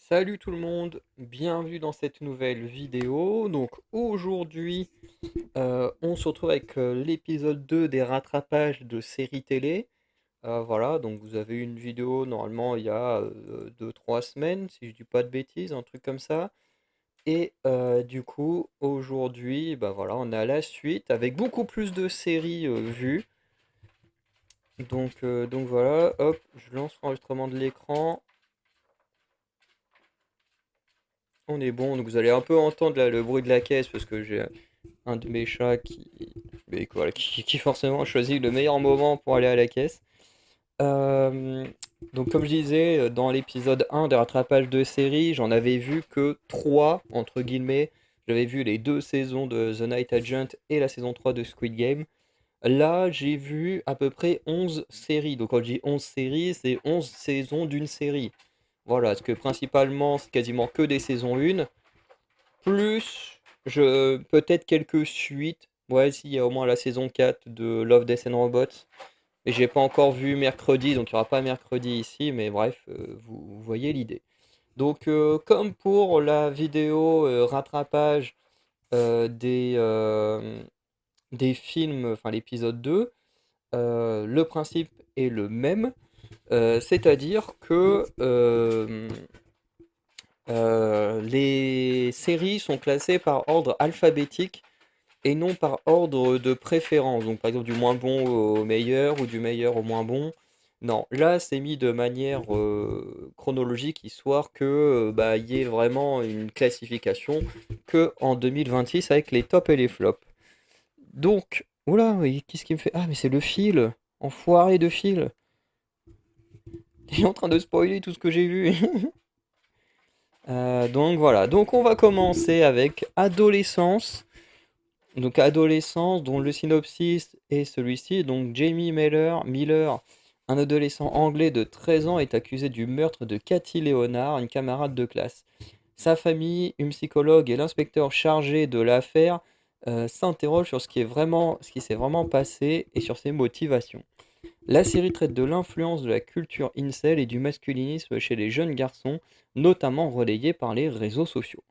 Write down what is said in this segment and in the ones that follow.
Salut tout le monde, bienvenue dans cette nouvelle vidéo. Donc aujourd'hui, on se retrouve avec l'épisode 2 des rattrapages de séries télé. Voilà, donc vous avez eu une vidéo normalement il y a 2-3 semaines, si je dis pas de bêtises, un truc comme ça. Et du coup, aujourd'hui, bah voilà, on est à la suite avec beaucoup plus de séries vues. Donc voilà, hop, je lance l'enregistrement de l'écran. On est bon, donc vous allez un peu entendre là, le bruit de la caisse parce que j'ai un de mes chats voilà, qui forcément a choisi le meilleur moment pour aller à la caisse. Euh, donc comme je disais, dans l'épisode 1 des rattrapages de série, j'en avais vu que 3, entre guillemets. J'avais vu les 2 saisons de The Night Agent et la saison 3 de Squid Game. Là, j'ai vu à peu près 11 séries. Donc quand je dis 11 séries, c'est 11 saisons d'une série. Voilà, parce que principalement, c'est quasiment que des saisons 1. Plus, peut-être quelques suites. Ouais, s'il y a au moins la saison 4 de Love, Death and Robots. Et j'ai pas encore vu mercredi, donc il n'y aura pas mercredi ici, mais bref, vous voyez l'idée. Donc, comme pour la vidéo rattrapage des films, enfin l'épisode 2, le principe est le même. C'est-à-dire que les séries sont classées par ordre alphabétique et non par ordre de préférence. Donc par exemple du moins bon au meilleur ou du meilleur au moins bon. Non, là c'est mis de manière chronologique, histoire que bah, y ait vraiment une classification que en 2026 avec les tops et les flops. Donc, oula, oui, qu'est-ce qui me fait? Ah mais c'est le fil, enfoiré de fil. T'es en train de spoiler tout ce que j'ai vu. Donc voilà, donc on va commencer avec Adolescence. Donc adolescence, dont le synopsis est celui-ci. Donc Jamie Miller, un adolescent anglais de 13 ans, est accusé du meurtre de Cathy Leonard, une camarade de classe. Sa famille, une psychologue et l'inspecteur chargé de l'affaire s'interrogent sur ce qui s'est vraiment passé et sur ses motivations. La série traite de l'influence de la culture incel et du masculinisme chez les jeunes garçons, notamment relayée par les réseaux sociaux.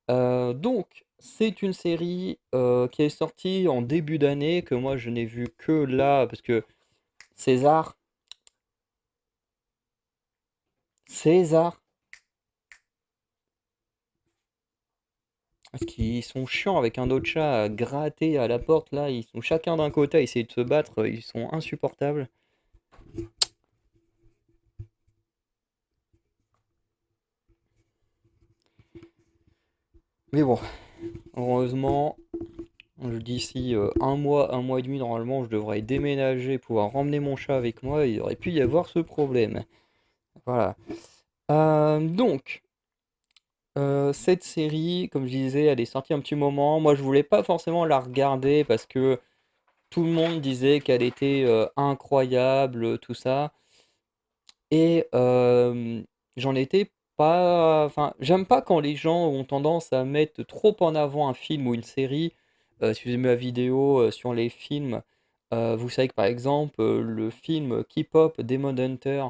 Donc, c'est une série qui est sortie en début d'année, que moi je n'ai vu que là, parce que César, César, parce qu'ils sont chiants avec un autre chat à gratter à la porte, là, ils sont chacun d'un côté à essayer de se battre, ils sont insupportables. Mais bon, heureusement, d'ici un mois et demi, normalement, je devrais déménager, pouvoir emmener mon chat avec moi, et il aurait pu y avoir ce problème. Voilà. Donc, cette série, comme je disais, elle est sortie un petit moment. Moi, je voulais pas forcément la regarder parce que tout le monde disait qu'elle était incroyable, tout ça. Et j'en étais pas. Enfin, j'aime pas quand les gens ont tendance à mettre trop en avant un film ou une série. Si vous aimez ma vidéo sur les films, vous savez que par exemple, le film K-pop Demon Hunter,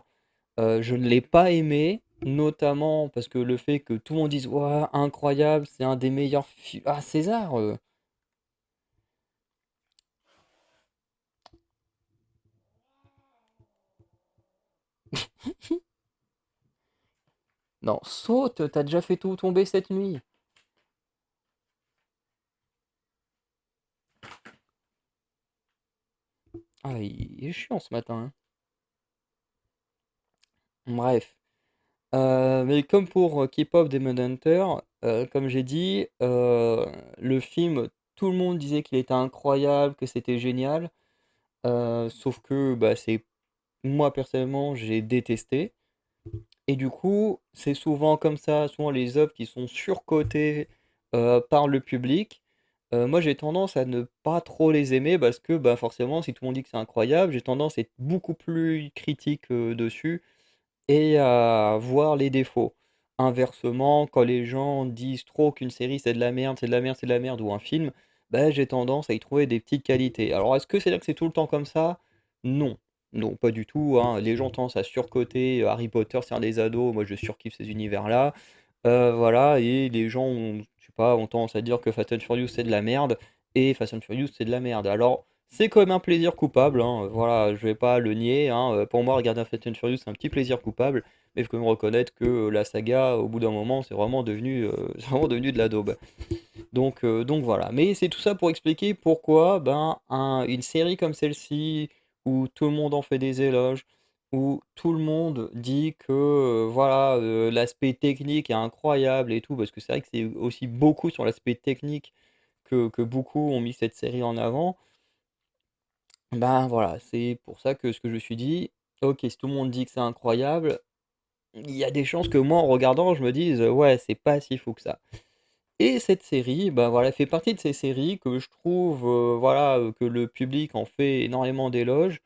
je ne l'ai pas aimé, notamment parce que le fait que tout le monde dise: «Waouh, incroyable, c'est un des meilleurs films». Ah César, non, saute, t'as déjà fait tout tomber cette nuit. Ah, il est chiant ce matin, hein. Bref, mais comme pour, K-pop Demon Hunter, comme j'ai dit, le film, tout le monde disait qu'il était incroyable, que c'était génial, sauf que, bah, c'est moi personnellement, j'ai détesté. Et du coup, c'est souvent comme ça, souvent les œuvres qui sont surcotées par le public. Moi, j'ai tendance à ne pas trop les aimer parce que bah, forcément, si tout le monde dit que c'est incroyable, j'ai tendance à être beaucoup plus critique dessus et à voir les défauts. Inversement, quand les gens disent trop qu'une série c'est de la merde, c'est de la merde, c'est de la merde, ou un film, bah, j'ai tendance à y trouver des petites qualités. Alors, est-ce que c'est là que c'est tout le temps comme ça? Non. Non, pas du tout, hein. Les gens tendent à surcoter Harry Potter, c'est un des ados, moi je surkiffe ces univers-là. Voilà, et les gens ont, je sais pas, ont tendance à dire que Fast and Furious c'est de la merde, et Fast and Furious c'est de la merde. Alors, c'est quand même un plaisir coupable, hein, voilà, je vais pas le nier, hein. Pour moi, regarder un Fast and Furious, c'est un petit plaisir coupable, mais il faut quand même reconnaître que la saga, au bout d'un moment, c'est vraiment devenu, c'est vraiment devenu de la daube. Donc voilà. Mais c'est tout ça pour expliquer pourquoi ben, une série comme celle-ci, où tout le monde en fait des éloges, où tout le monde dit que voilà, l'aspect technique est incroyable et tout, parce que c'est vrai que c'est aussi beaucoup sur l'aspect technique que beaucoup ont mis cette série en avant. Ben voilà, c'est pour ça que ce que je me suis dit, ok, si tout le monde dit que c'est incroyable, il y a des chances que moi, en regardant, je me dise, ouais, c'est pas si fou que ça. Et cette série, bah, voilà, fait partie de ces séries que je trouve, voilà, que le public en fait énormément d'éloges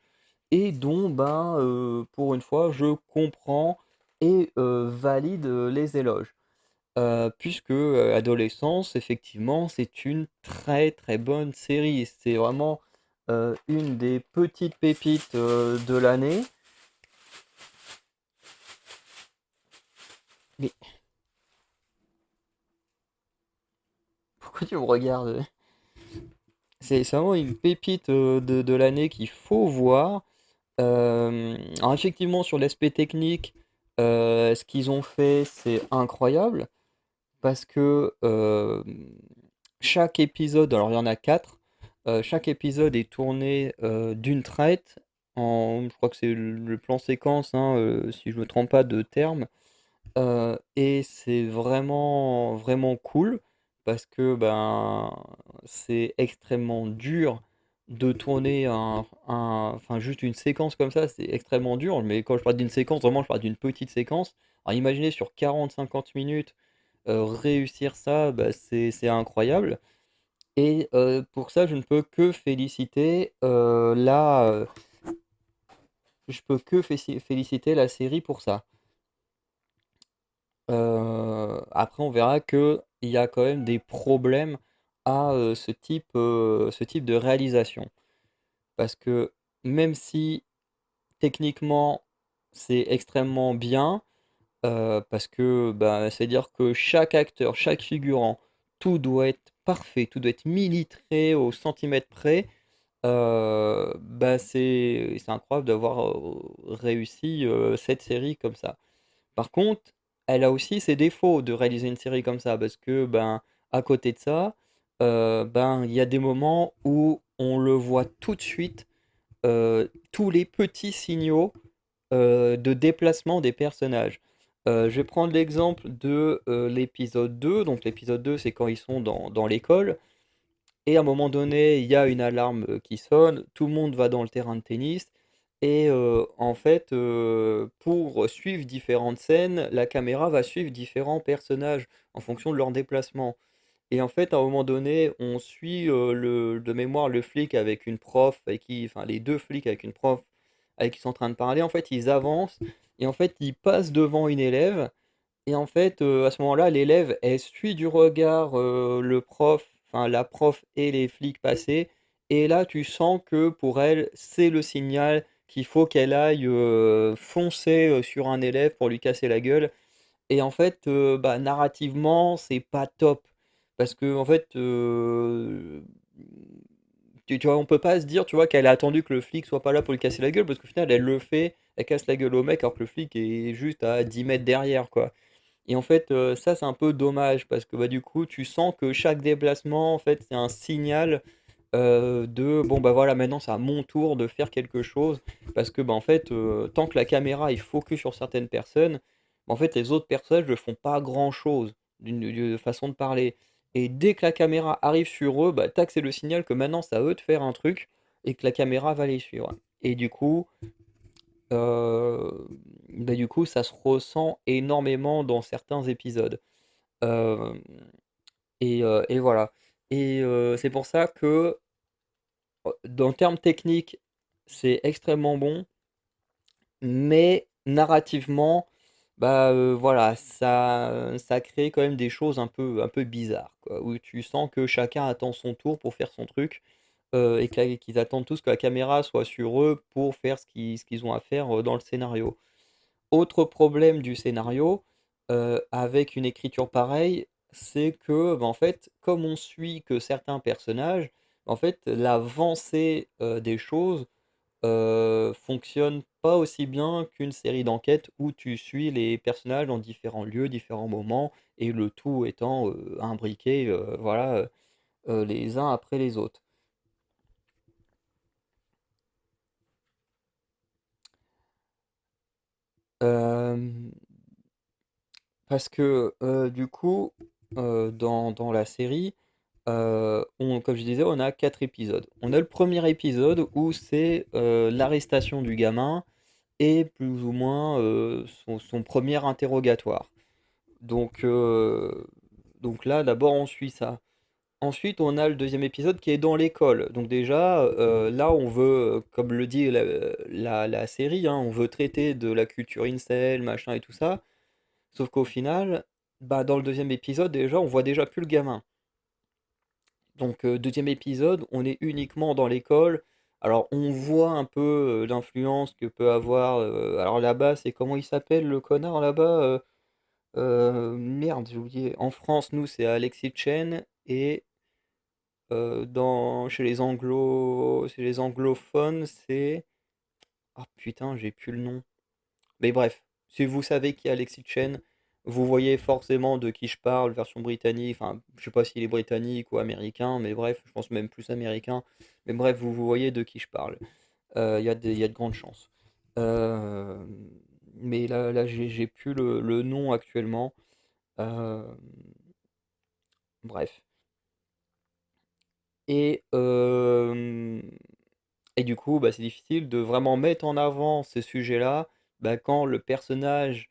et dont, ben, pour une fois, je comprends et valide, les éloges. Puisque, Adolescence, effectivement, c'est une très, très bonne série. C'est vraiment, une des petites pépites, de l'année. Mais pourquoi tu me regardes? C'est vraiment une pépite, de l'année qu'il faut voir. Alors effectivement, sur l'aspect technique, ce qu'ils ont fait, c'est incroyable parce que chaque épisode, alors il y en a 4, chaque épisode est tourné d'une traite. Je crois que c'est le plan séquence, hein, si je me trompe pas de terme. Et c'est vraiment, vraiment cool parce que ben, c'est extrêmement dur de tourner enfin juste une séquence comme ça, c'est extrêmement dur. Mais quand je parle d'une séquence, vraiment, je parle d'une petite séquence. Alors imaginez sur 40-50 minutes réussir ça, bah, c'est incroyable. Et pour ça, je ne peux que féliciter je peux que féliciter la série pour ça. Après, on verra qu'il y a quand même des problèmes à ce type de réalisation. Parce que même si techniquement c'est extrêmement bien, parce que bah, c'est-à-dire que chaque acteur, chaque figurant, tout doit être parfait, tout doit être millimétré au centimètre près. Bah, c'est incroyable d'avoir réussi cette série comme ça. Par contre, elle a aussi ses défauts de réaliser une série comme ça, parce que, ben, à côté de ça, ben, il y a des moments où on le voit tout de suite, tous les petits signaux de déplacement des personnages. Je vais prendre l'exemple de l'épisode 2. Donc l'épisode 2, c'est quand ils sont dans l'école. Et à un moment donné, il y a une alarme qui sonne, tout le monde va dans le terrain de tennis. Et en fait, pour suivre différentes scènes, la caméra va suivre différents personnages en fonction de leur déplacement. Et en fait, à un moment donné, on suit de mémoire le flic avec une prof, enfin les deux flics avec une prof avec qui ils sont en train de parler. En fait, ils avancent et en fait, ils passent devant une élève et en fait, à ce moment-là, l'élève, elle suit du regard, le prof, enfin la prof et les flics passer et là, tu sens que pour elle, c'est le signal qu'il faut qu'elle aille, foncer, sur un élève pour lui casser la gueule et en fait, bah, narrativement, c'est pas top. Parce que en fait, tu vois, on peut pas se dire, tu vois, qu'elle a attendu que le flic soit pas là pour lui casser la gueule, parce qu'au final, elle le fait, elle casse la gueule au mec, alors que le flic est juste à 10 mètres derrière, quoi. Et en fait, ça, c'est un peu dommage, parce que bah, du coup, tu sens que chaque déplacement, en fait, c'est un signal de bon, bah voilà, maintenant, c'est à mon tour de faire quelque chose, parce que, bah, en fait, tant que la caméra est focus sur certaines personnes, bah, en fait, les autres personnages ne font pas grand-chose d'une façon de parler. Et dès que la caméra arrive sur eux, bah, tac, c'est le signal que maintenant, c'est à eux de faire un truc et que la caméra va les suivre. Et du coup, ça se ressent énormément dans certains épisodes. Hem et voilà. Et c'est pour ça que, dans termes techniques, c'est extrêmement bon, mais narrativement, bah, voilà, ça crée quand même des choses un peu bizarres, quoi, où tu sens que chacun attend son tour pour faire son truc. qu'ils attendent tous que la caméra soit sur eux pour faire ce qu'ils ont à faire dans le scénario. Autre problème du scénario, avec une écriture pareille, c'est que, bah, en fait, comme on suit que certains personnages, en fait, l'avancée, des choses, fonctionne pas aussi bien qu'une série d'enquêtes où tu suis les personnages dans différents lieux, différents moments et le tout étant, imbriqué, voilà, les uns après les autres. Hem Parce que, du coup, dans la série, comme je disais, on a 4 épisodes. On a le premier épisode où c'est, l'arrestation du gamin et plus ou moins, son 1er interrogatoire. Donc heu, donc là, d'abord, on suit ça. Ensuite, on a le deuxième épisode qui est dans l'école. Donc déjà, là, on veut, comme le dit la série, hein, on veut traiter de la culture incel, machin et tout ça. Sauf qu'au final, bah, dans le deuxième épisode, déjà, on voit déjà plus le gamin. Donc, deuxième épisode, on est uniquement dans l'école. Alors, on voit un peu l'influence que peut avoir. Alors là-bas, c'est comment il s'appelle le connard là-bas? Merde, j'ai oublié. En France, nous, c'est Alexis Chen. Et chez les anglophones, c'est. Ah putain, j'ai plus le nom. Mais bref, si vous savez qui est Alexis Chen, vous voyez forcément de qui je parle, version britannique, enfin, je sais pas s'il est britannique ou américain, mais bref, je pense même plus américain. Mais bref, vous voyez de qui je parle. Il y a de grandes chances. Euh, mais là j'ai plus le nom actuellement. Euh, bref. Et, euh, et du coup, bah, c'est difficile de vraiment mettre en avant ces sujets-là bah, quand le personnage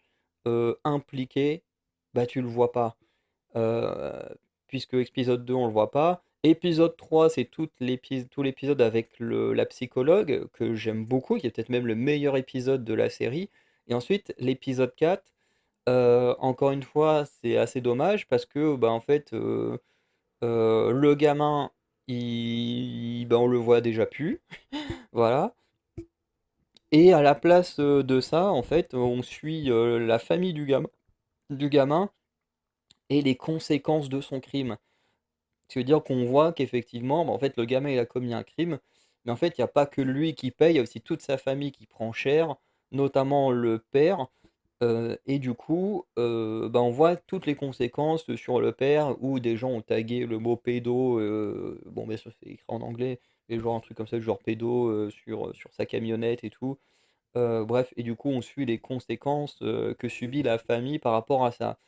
impliqué, bah, tu le vois pas. Heu, Puisque épisode 2 on le voit pas. Épisode 3 c'est tout l'épisode avec la psychologue, que j'aime beaucoup, qui est peut-être même le meilleur épisode de la série. Et ensuite, l'épisode 4 encore une fois, c'est assez dommage parce que, bah, en fait, le gamin, bah, on le voit déjà plus, voilà. Et à la place, de ça, en fait, on suit, la famille du gamin et les conséquences de son crime. Ça veut dire qu'on voit qu'effectivement, bah, en fait, le gamin, il a commis un crime, mais en fait, il y a pas que lui qui paye, il y a aussi toute sa famille qui prend cher, notamment le père. Et du coup, bah, on voit toutes les conséquences sur le père où des gens ont tagué le mot pédo, bon, bien sûr, c'est écrit en anglais, mais genre un truc comme ça, genre pédo, sur sa camionnette et tout. Bref, et du coup, on suit les conséquences, que subit la famille par rapport à ça.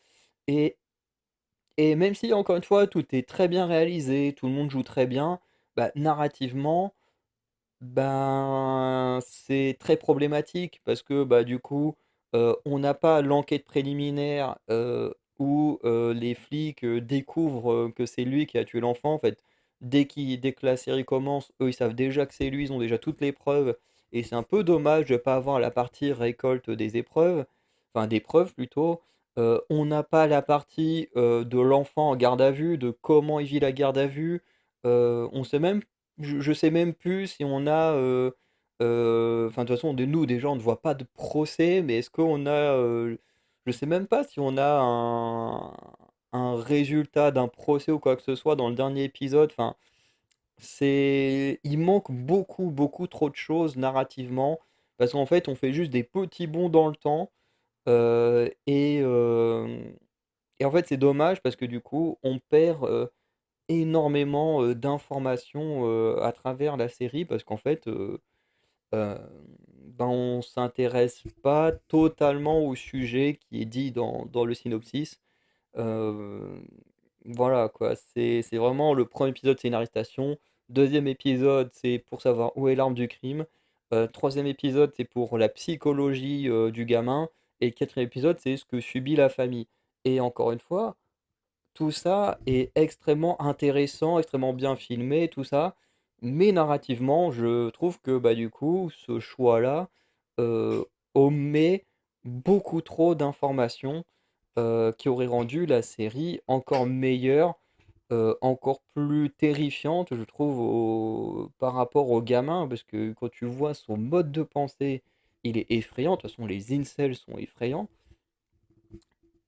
Et même si, encore une fois, tout est très bien réalisé, tout le monde joue très bien, bah, narrativement, ben, c'est très problématique parce que, bah, du coup, on n'a pas l'enquête préliminaire, où, les flics, découvrent, que c'est lui qui a tué l'enfant. En fait, dès que la série commence, eux, ils savent déjà que c'est lui, ils ont déjà toutes les preuves et c'est un peu dommage de ne pas avoir la partie récolte des épreuves, enfin des preuves plutôt. On n'a pas la partie, de l'enfant en garde à vue, de comment il vit la garde à vue. On sait même je sais même plus si on a, enfin, de toute façon, nous, déjà, on ne voit pas de procès, mais est-ce qu'on a, je sais même pas si on a un résultat d'un procès ou quoi que ce soit dans le dernier épisode. Enfin, il manque beaucoup, beaucoup trop de choses narrativement, parce qu'en fait, on fait juste des petits bonds dans le temps, et en fait, c'est dommage parce que du coup, on perd, énormément, d'informations, à travers la série parce qu'en fait, heu, ben, on s'intéresse pas totalement au sujet qui est dit dans le synopsis. Heu, voilà quoi, c'est vraiment le premier épisode, c'est une arrestation. Deuxième épisode, c'est pour savoir où est l'arme du crime. 3e épisode, c'est pour la psychologie, du gamin et 4e épisode, c'est ce que subit la famille. Et encore une fois, tout ça est extrêmement intéressant, extrêmement bien filmé, tout ça, mais narrativement, je trouve que, bah, du coup, ce choix-là, heu, omet beaucoup trop d'informations, qui auraient rendu la série encore meilleure encore plus terrifiante, je trouve, par rapport aux gamins, parce que quand tu vois son mode de pensée, il est effrayant. De toute façon, les incels sont effrayants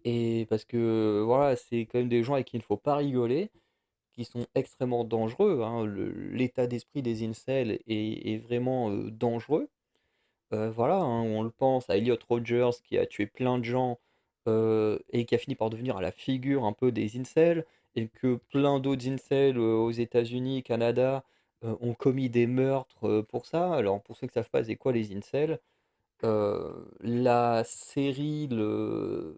et parce que, voilà, c'est quand même des gens avec qui il ne faut pas rigoler, qui sont extrêmement dangereux, hein. L'état d'esprit des incels est vraiment, dangereux. Voilà, hein, on le pense à Elliot Rogers qui a tué plein de gens, et qui a fini par devenir la figure un peu des incels et que plein d'autres incels, aux États-Unis, Canada, ont commis des meurtres, pour ça. Alors pour ceux qui ne savent pas c'est quoi les incels, la série le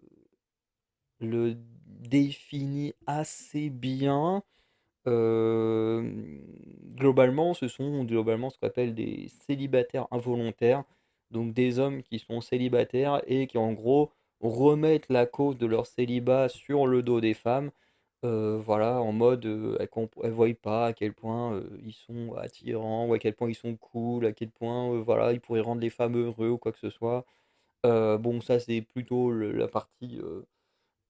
définit assez bien. Globalement, ce sont globalement ce qu'on appelle des célibataires involontaires, donc des hommes qui sont célibataires et qui en gros remettent la cause de leur célibat sur le dos des femmes, voilà, en mode, elles voient pas à quel point, ils sont attirants ou à quel point ils sont cool, à quel point, voilà, ils pourraient rendre les femmes heureux ou quoi que ce soit. Bon ça c'est plutôt le la partie,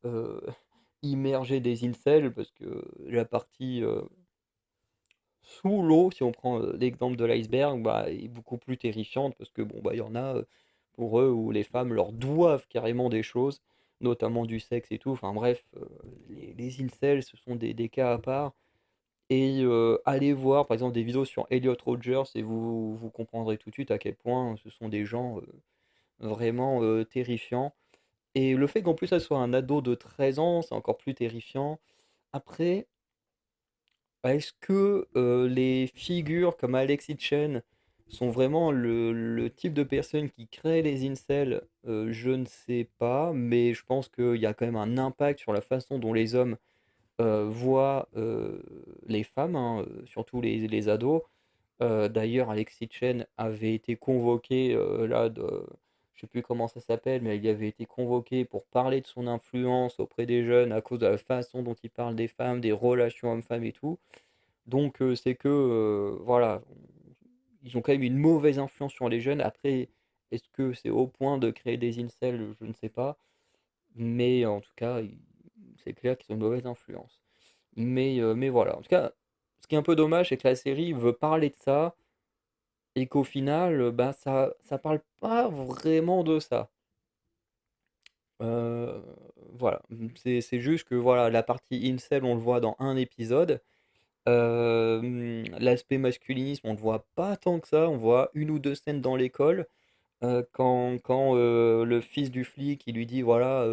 heu, immergée des incels parce que la partie, sous l'eau, si on prend, l'exemple de l'iceberg, bah, est beaucoup plus terrifiante parce que bon, bah, il y en a, pour eux, où les femmes leur doivent carrément des choses, notamment du sexe et tout. Enfin bref, les incels, ce sont des cas à part et allez voir, par exemple, des vidéos sur Elliot Rogers et vous comprendrez tout de suite à quel point ce sont des gens, vraiment, terrifiants et le fait qu'en plus ça soit un ado de 13 ans, c'est encore plus terrifiant. Après, est-ce que, les figures comme Alexis Chen sont vraiment le type de personnes qui créent les incels? Je ne sais pas, mais je pense qu'il y a quand même un impact sur la façon dont les hommes, voient, les femmes, hein, surtout les ados. D'ailleurs, Alexis Chen avait été convoqué, là de je sais plus comment ça s'appelle, mais il avait été convoqué pour parler de son influence auprès des jeunes à cause de la façon dont il parle des femmes, des relations hommes-femmes et tout. Donc c'est que, voilà, ils ont quand même une mauvaise influence sur les jeunes. Après, est-ce que c'est au point de créer des incels? Je ne sais pas. Mais en tout cas, c'est clair qu'ils ont une mauvaise influence. Mais voilà. En tout cas, ce qui est un peu dommage, c'est que la série veut parler de ça et qu'au final, bah, ça parle pas vraiment de ça. Heu, voilà. C'est juste que voilà, la partie incel, on le voit dans un épisode. L'aspect masculinisme, on le voit pas tant que ça, on voit une ou 2 scènes dans l'école, quand le fils du flic, il lui dit: «Voilà,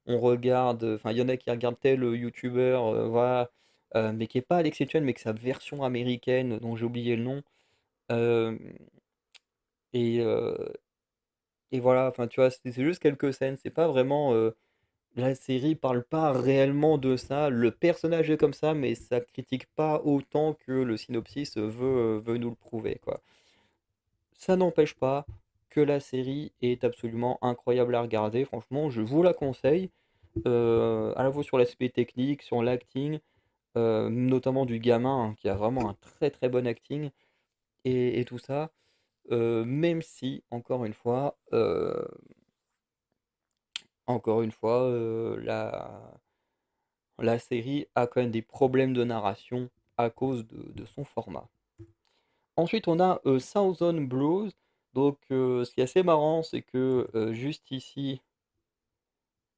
on regarde», enfin, il y en a qui regardent tel, youtubeur, voilà, mais qui est pas Alex Chane, mais que sa version américaine dont j'ai oublié le nom, hem et heu et voilà, enfin, tu vois? C'est juste quelques scènes, c'est pas vraiment, la série parle pas réellement de ça. Le personnage est comme ça, mais ça critique pas autant que le synopsis veut nous le prouver, quoi. Ça n'empêche pas que la série est absolument incroyable à regarder. Franchement, je vous la conseille, à la fois sur l'aspect technique, sur l'acting, notamment du gamin, hein, qui a vraiment un très, très bon acting et tout ça. Même si, encore une fois, la série a quand même des problèmes de narration à cause de son format. Ensuite, on a, Southern Blues. Donc, ce qui est assez marrant, c'est que, juste ici,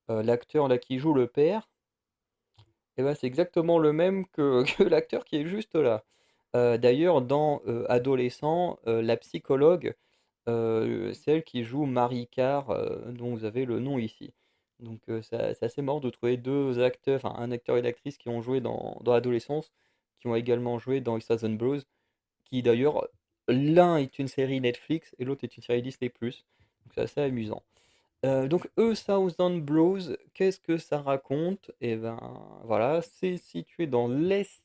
l'acteur là qui joue le père, et ben c'est exactement le même que que l'acteur qui est juste là. D'ailleurs dans, Adolescents, la psychologue, celle qui joue Marie Carr, dont vous avez le nom ici. Donc, c'est assez marrant de trouver 2 acteurs, enfin un acteur et une actrice qui ont joué dans Adolescence, qui ont également joué dans East Southern Blues, qui d'ailleurs, l'un est une série Netflix et l'autre est une série Disney+. Donc c'est assez amusant. Donc A Thousand Blows, qu'est-ce que ça raconte? Et ben, voilà, c'est situé dans l'East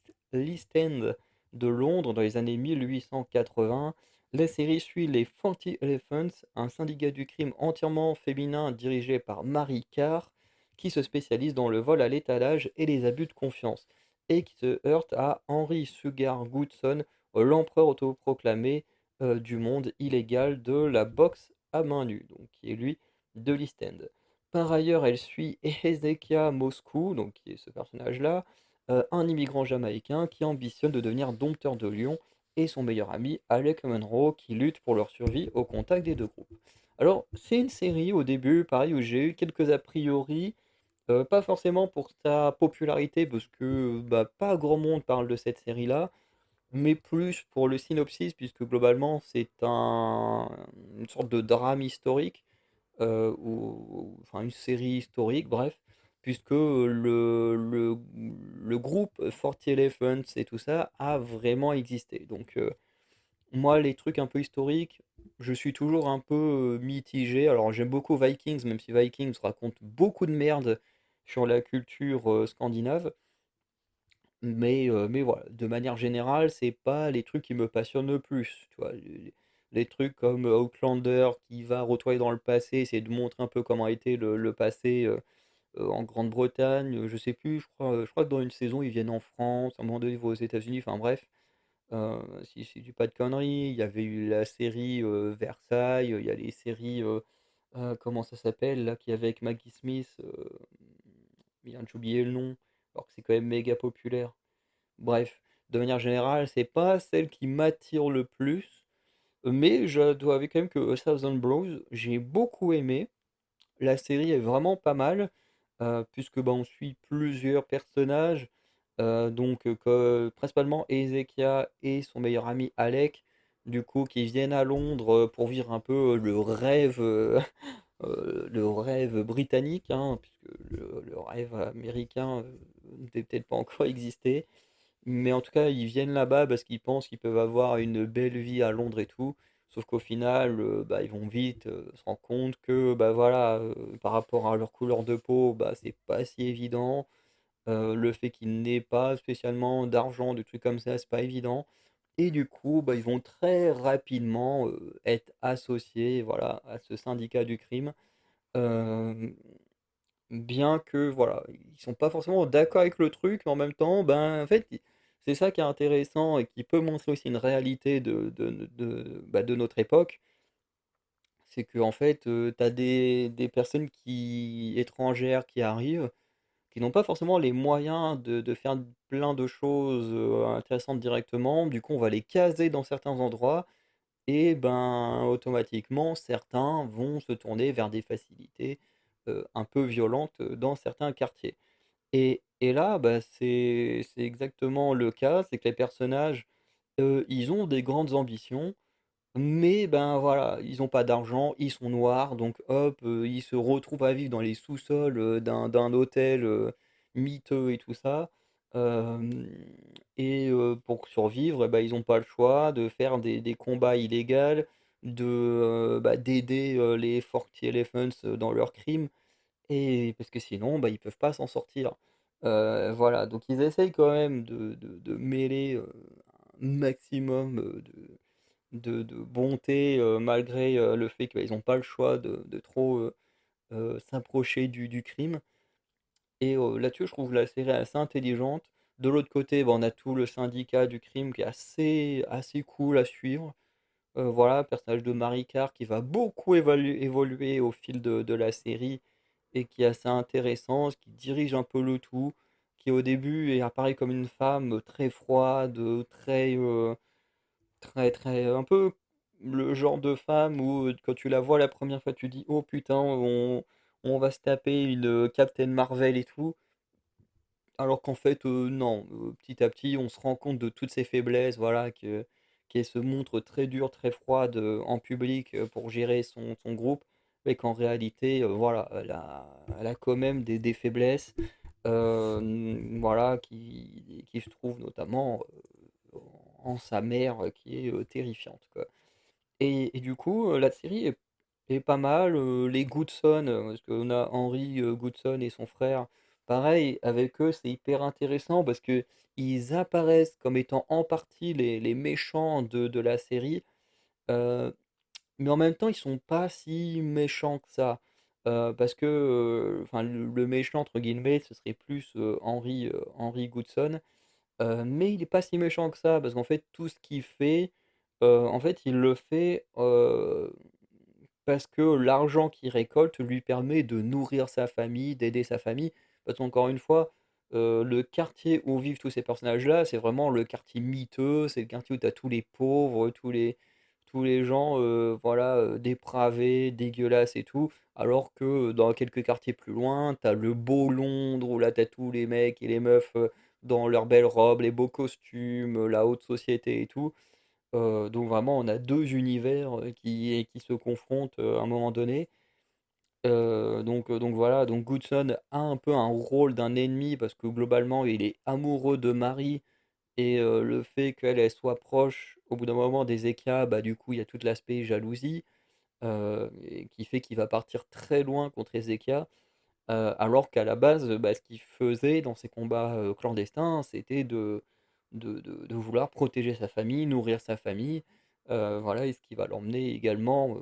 End de Londres dans les années 1880. La série suit les Forty Elephants, un syndicat du crime entièrement féminin dirigé par Marie Carr, qui se spécialise dans le vol à l'étalage et les abus de confiance, et qui se heurte à Henry Sugar Goodson, l'empereur autoproclamé du monde illégal de la boxe à main nue, donc qui est lui de l'East End. Par ailleurs, elle suit Hezekiah Moscou, donc qui est ce personnage-là, un immigrant jamaïcain qui ambitionne de devenir dompteur de lions et son meilleur ami Alec Munro qui lutte pour leur survie au contact des 2 groupes. Alors, c'est une série au début, pareil, où j'ai eu quelques a priori, pas forcément pour sa popularité parce que, bah, pas grand monde parle de cette série-là, mais plus pour le synopsis puisque globalement c'est une sorte de drame historique, ou enfin une série historique, bref, puisque le groupe 40 Elephants et tout ça a vraiment existé. Donc, moi, les trucs un peu historiques, je suis toujours un peu mitigé. Alors, j'aime beaucoup Vikings, même si Vikings raconte beaucoup de merde sur la culture scandinave. Mais voilà, de manière générale, c'est pas les trucs qui me passionnent le plus, tu vois? Les trucs comme Outlander qui va retourner dans le passé, essayer de montrer un peu comment a été le passé, en Grande-Bretagne, je sais plus, je crois que dans une saison, ils viennent en France, à un moment donné, ils vont aux États-Unis, enfin bref, si je dis pas de conneries. Il y avait eu la série, Versailles, il y a les séries, comment ça s'appelle là, qu'il y avait avec Maggie Smith, merde, j'ai oublié le nom, alors que c'est quand même méga populaire. Bref, de manière générale, c'est pas celle qui m'attire le plus, mais je dois avouer quand même que A Thousand Bros, j'ai beaucoup aimé. La série est vraiment pas mal, puisque, bah, on suit plusieurs personnages, donc que principalement Ezekia et son meilleur ami Alec, du coup, qui viennent à Londres, pour vivre un peu, le rêve, le rêve britannique, hein, puisque le rêve américain, n'était peut-être pas encore existé. Mais en tout cas, ils viennent là-bas parce qu'ils pensent qu'ils peuvent avoir une belle vie à Londres et tout. Sauf qu'au final, bah, ils vont vite se rendre compte que bah, voilà, par rapport à leur couleur de peau, bah, c'est pas si évident. Le fait qu'ils n'aient pas spécialement d'argent, de trucs comme ça, c'est pas évident. Et du coup, bah, ils vont très rapidement être associés, voilà, à ce syndicat du crime. Euh, Bien que, voilà, ils sont pas forcément d'accord avec le truc, mais en même temps, ben, en fait, c'est ça qui est intéressant et qui peut montrer aussi une réalité bah, de notre époque. C'est que en fait, tu as des personnes étrangères qui arrivent, qui n'ont pas forcément les moyens de faire plein de choses intéressantes directement. Du coup, on va les caser dans certains endroits et ben, automatiquement, certains vont se tourner vers des facilités un peu violentes dans certains quartiers. Et là, bah, c'est exactement le cas, c'est que les personnages, ils ont des grandes ambitions, mais ben, voilà, ils ont pas d'argent, ils sont noirs, donc hop, ils se retrouvent à vivre dans les sous-sols, d'un hôtel, miteux et tout ça. Hem et pour survivre, et bah, ils ont pas le choix de faire des combats illégaux, bah, d'aider, les Forty Elephants dans leurs crimes et parce que sinon, bah, ils peuvent pas s'en sortir. Voilà, donc ils essayent quand même de mêler, un maximum, de bonté, malgré, le fait qu'ils ont pas le choix de trop, s'approcher du crime et là-dessus, je trouve la série assez intelligente. De l'autre côté, bah, on a tout le syndicat du crime qui est assez cool à suivre. Voilà, personnage de Marie Carr qui va beaucoup évoluer au fil de la série et qui est assez intéressant, qui dirige un peu le tout, qui au début apparaît comme une femme très froide, très un peu le genre de femme où quand tu la vois la première fois, tu dis: «Oh putain, on va se taper une Captain Marvel et tout». Alors qu'en fait, non, petit à petit, on se rend compte de toutes ses faiblesses, voilà, qu'elle se montre très dure, très froide, en public, pour gérer son groupe, mais qu'en réalité, voilà, elle a quand même des faiblesses, voilà, qui se trouvent notamment, en sa mère, qui est, terrifiante, quoi. Et du coup, la série est pas mal, les Goodson, parce qu'on a Henry, Goodson et son frère. Pareil, avec eux, c'est hyper intéressant parce que ils apparaissent comme étant en partie les méchants de la série, heu, mais en même temps, ils sont pas si méchants que ça. Parce que, enfin, le «méchant» entre guillemets, ce serait plus, Henry Goodson, mais il est pas si méchant que ça parce qu'en fait, tout ce qu'il fait, en fait, il le fait, parce que l'argent qu'il récolte lui permet de nourrir sa famille, d'aider sa famille. Parce qu'encore une fois, Le quartier où vivent tous ces personnages-là, c'est vraiment le quartier miteux, c'est le quartier où tu as tous les pauvres, tous les gens, voilà, dépravés, dégueulasses et tout. Alors que dans quelques quartiers plus loin, tu as le beau Londres où là, tu as tous les mecs et les meufs, dans leurs belles robes, les beaux costumes, la haute société et tout. Donc vraiment, on a 2 univers, qui se confrontent, à un moment donné. Donc voilà, donc Goodson a un peu un rôle d'un ennemi parce que globalement, il est amoureux de Marie et le fait qu'elle, elle soit proche au bout d'un moment des Eka, bah, du coup, il y a tout l'aspect jalousie, et qui fait qu'il va partir très loin contre Ezeka, alors qu'à la base, bah, ce qu'il faisait dans ses combats, clandestins, c'était de vouloir protéger sa famille, nourrir sa famille, voilà et ce qui va l'emmener également,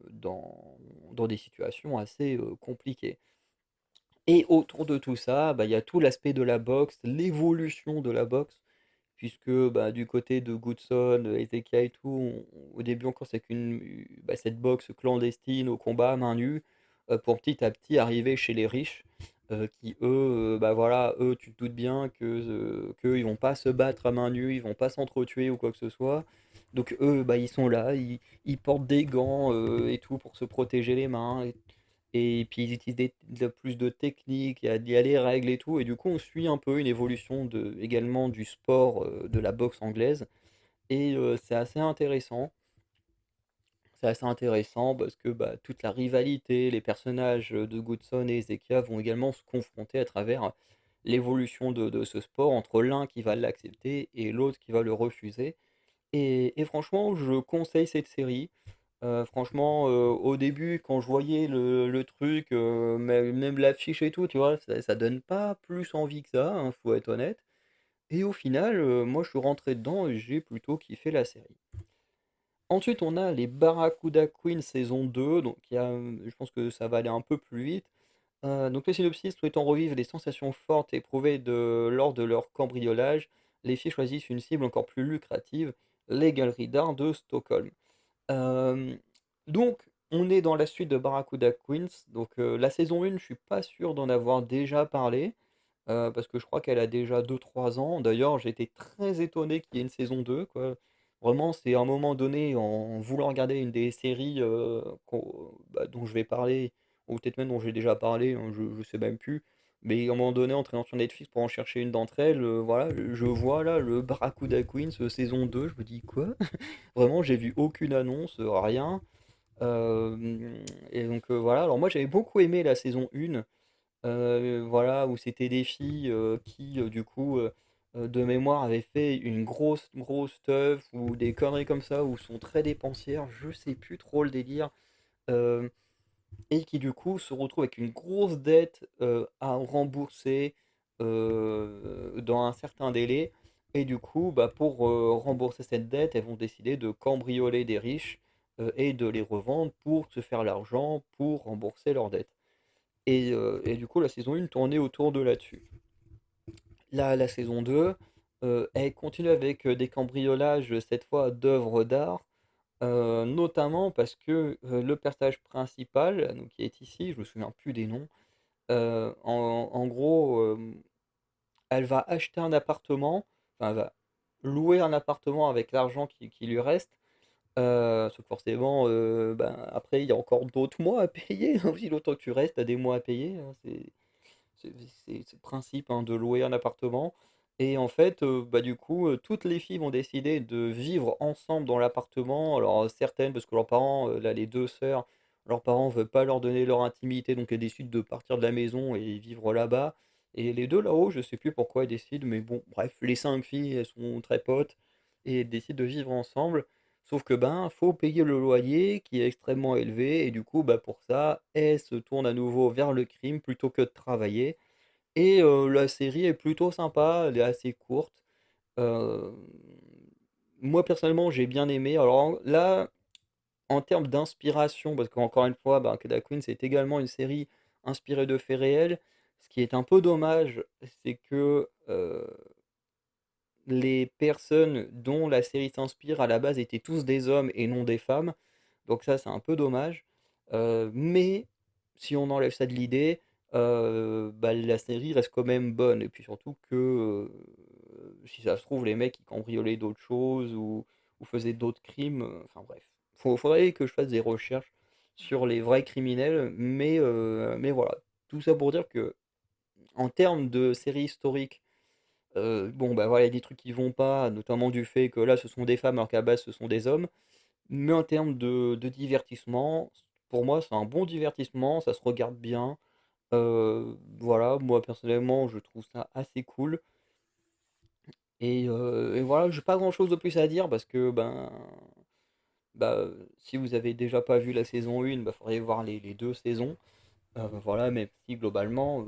dans des situations assez, compliquées. Et autour de tout ça, bah, il y a tout l'aspect de la boxe, l'évolution de la boxe, puisque, bah, du côté de Goodson, Ezeka et tout, au début encore c'est bah, cette boxe clandestine au combat à main nue, pour petit à petit arriver chez les riches, qui eux, bah, voilà, eux tu te doutes bien qu'eux ils vont pas se battre à main nue, ils vont pas s'entretuer ou quoi que ce soit. Donc eux, bah, ils sont là, ils portent des gants, et tout pour se protéger les mains et puis ils utilisent plus de techniques, il y a les règles et tout, et du coup on suit un peu une évolution également du sport, de la boxe anglaise, et c'est assez intéressant. C'est assez intéressant parce que bah, toute la rivalité, les personnages de Goodson et Ezekia vont également se confronter à travers l'évolution de ce sport entre l'un qui va l'accepter et l'autre qui va le refuser. Et franchement, je conseille cette série. Franchement, au début, quand je voyais le truc, même l'affiche et tout, tu vois? Ça donne pas plus envie que ça, hein, faut être honnête. Et au final, moi, je suis rentré dedans et j'ai plutôt kiffé la série. Ensuite, on a les Barracuda Queen saison 2, donc je pense que ça va aller un peu plus vite. Donc le synopsis: souhaitant revivre les sensations fortes éprouvées lors de leur cambriolage, les filles choisissent une cible encore plus lucrative, les galeries d'art de Stockholm. Hem, donc on est dans la suite de Barracuda Queens, donc la saison 1, je suis pas sûr d'en avoir déjà parlé, parce que je crois qu'elle a déjà 2 3 ans. D'ailleurs, j'ai été très étonné qu'il y ait une saison 2 quoi. Vraiment, c'est à un moment donné, en voulant regarder une des séries, dont je vais parler, ou peut-être même dont j'ai déjà parlé, hein, je sais même plus. Mais à un moment donné, en traînant sur Netflix pour en chercher une d'entre elles, voilà, je vois là le Barracuda Queens, saison 2, je me dis: «Quoi?» Vraiment, j'ai vu aucune annonce, rien. Et donc voilà. Alors moi, j'avais beaucoup aimé la saison 1, voilà, où c'était des filles, qui, du coup, de mémoire, avaient fait une grosse, grosse teuf ou des conneries comme ça, ou sont très dépensières, je sais plus trop le délire, hem et qui, du coup, se retrouvent avec une grosse dette, à rembourser, dans un certain délai, et du coup, bah, pour, rembourser cette dette, elles vont décider de cambrioler des riches, et de les revendre pour se faire l'argent pour rembourser leurs dettes, et du coup, la saison 1 tournait autour de là-dessus. Là, la saison 2, elle continue avec, des cambriolages, cette fois d'œuvres d'art, notamment parce que, le personnage principal, donc qui est ici, je me souviens plus des noms, en gros, elle va acheter un appartement, enfin, elle va louer un appartement avec l'argent qui lui reste, sauf que forcément, ben, après il y a encore d'autres mois à payer, hein, aussi longtemps que tu restes, tu as des mois à payer, hein, c'est c'est le principe, hein, de louer un appartement, et en fait, bah, du coup, toutes les filles vont décider de vivre ensemble dans l'appartement. Alors, certaines parce que leurs parents, là, les 2 sœurs, leurs parents veulent pas leur donner leur intimité, donc elles décident de partir de la maison et vivre là-bas, et les 2 là-haut, je sais plus pourquoi elles décident, mais bon, bref, les 5 filles, elles sont très potes et elles décident de vivre ensemble. Sauf que, ben, faut payer le loyer qui est extrêmement élevé, et du coup, bah, pour ça, elles se tournent à nouveau vers le crime plutôt que de travailler, et la série est plutôt sympa, elle est assez courte. Hem, Moi personnellement, j'ai bien aimé. Alors là, en termes d'inspiration, parce qu'encore une fois, bah, Koda Queen, c'est également une série inspirée de faits réels. Ce qui est un peu dommage, c'est que, les personnes dont la série s'inspire à la base étaient tous des hommes et non des femmes. Donc ça, c'est un peu dommage. Mais si on enlève ça de l'idée, bah, la série reste quand même bonne. Et puis surtout que, si ça se trouve, les mecs, ils cambriolaient d'autres choses ou faisaient d'autres crimes, enfin bref. Faudrait que je fasse des recherches sur les vrais criminels, mais voilà. Tout ça pour dire que en termes de série historique, bon, bah, voilà, il y a des trucs qui vont pas, notamment du fait que là, ce sont des femmes alors qu'à la base, ce sont des hommes. Mais en termes de divertissement, pour moi, c'est un bon divertissement, ça se regarde bien. Voilà, moi personnellement, je trouve ça assez cool. Et voilà, j'ai pas grand-chose de plus à dire parce que ben, bah, si vous avez déjà pas vu la saison 1, bah, faudrait voir les 2 saisons. Voilà, même si globalement,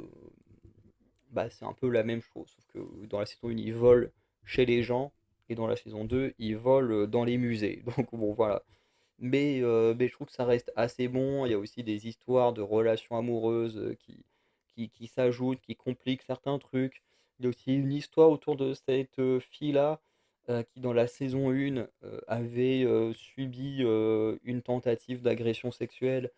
bah, c'est un peu la même chose. Sauf que dans la saison 1, ils volent chez les gens, et dans la saison 2, ils volent dans les musées. Donc bon, voilà. Mais je trouve que ça reste assez bon. Il y a aussi des histoires de relations amoureuses qui s'ajoutent, qui compliquent certains trucs. Il y a aussi une histoire autour de cette fille-là qui, dans la saison 1, avait subi une tentative d'agression sexuelle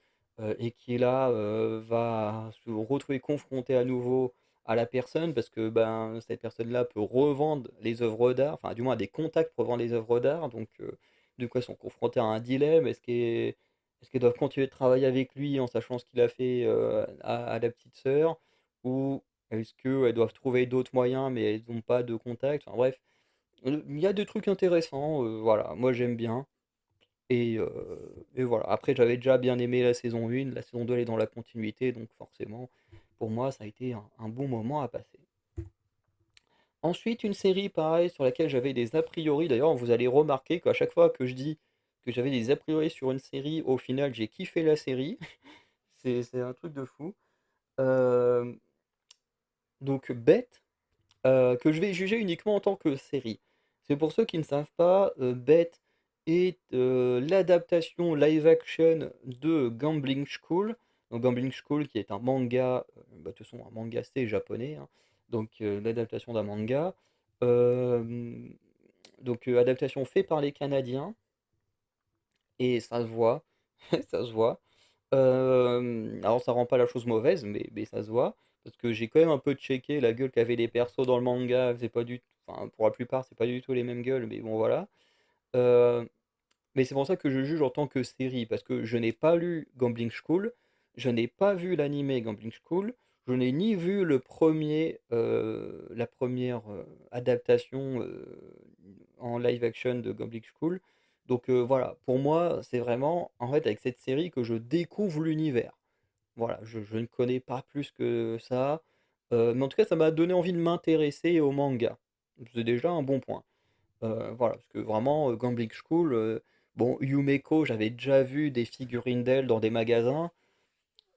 et qui, là, va se retrouver confrontée à nouveau à la personne parce que ben, cette personne-là peut revendre les œuvres d'art, enfin, du moins a des contacts pour vendre les œuvres d'art. Donc, de quoi ils sont confrontés à un dilemme. Est-ce qu'ils doivent continuer de travailler avec lui en sachant ce qu'il a fait à la petite sœur? Ou est-ce qu'elles doivent trouver d'autres moyens mais elles n'ont pas de contact? Enfin bref, il y a des trucs intéressants, voilà, moi j'aime bien. Et voilà. Après, j'avais déjà bien aimé la saison 1, la saison 2 elle est dans la continuité, donc forcément, pour moi, ça a été un bon moment à passer. Ensuite, une série, pareil, sur laquelle j'avais des a priori. D'ailleurs, vous allez remarquer qu'à chaque fois que je dis que j'avais des a priori sur une série, au final, j'ai kiffé la série. C'est un truc de fou. Euh, donc, Bête, que je vais juger uniquement en tant que série. C'est pour ceux qui ne savent pas, Bête est l'adaptation live-action de Gambling School. Donc, Gambling School, qui est un manga, bah, de toute façon, un manga c'est japonais, hein. Donc, l'adaptation d'un manga. Euh, donc, adaptation faite par les Canadiens, et ça se voit, ça se voit. Alors ça rend pas la chose mauvaise, mais ça se voit, parce que j'ai quand même un peu checké la gueule qu'avaient les persos dans le manga, c'est pas du enfin, pour la plupart, c'est pas du tout les mêmes gueules, mais bon voilà. Heu, mais c'est pour ça que je juge en tant que série, parce que je n'ai pas lu Gambling School, je n'ai pas vu l'animé Gambling School, je n'ai ni vu la première adaptation en live action de Gambling School. Donc voilà, pour moi, c'est vraiment en fait avec cette série que je découvre l'univers. Voilà, je ne connais pas plus que ça, mais en tout cas, ça m'a donné envie de m'intéresser au manga. C'est déjà un bon point. Voilà, parce que vraiment, Gambling School, bon, Yumeko, j'avais déjà vu des figurines d'elle dans des magasins,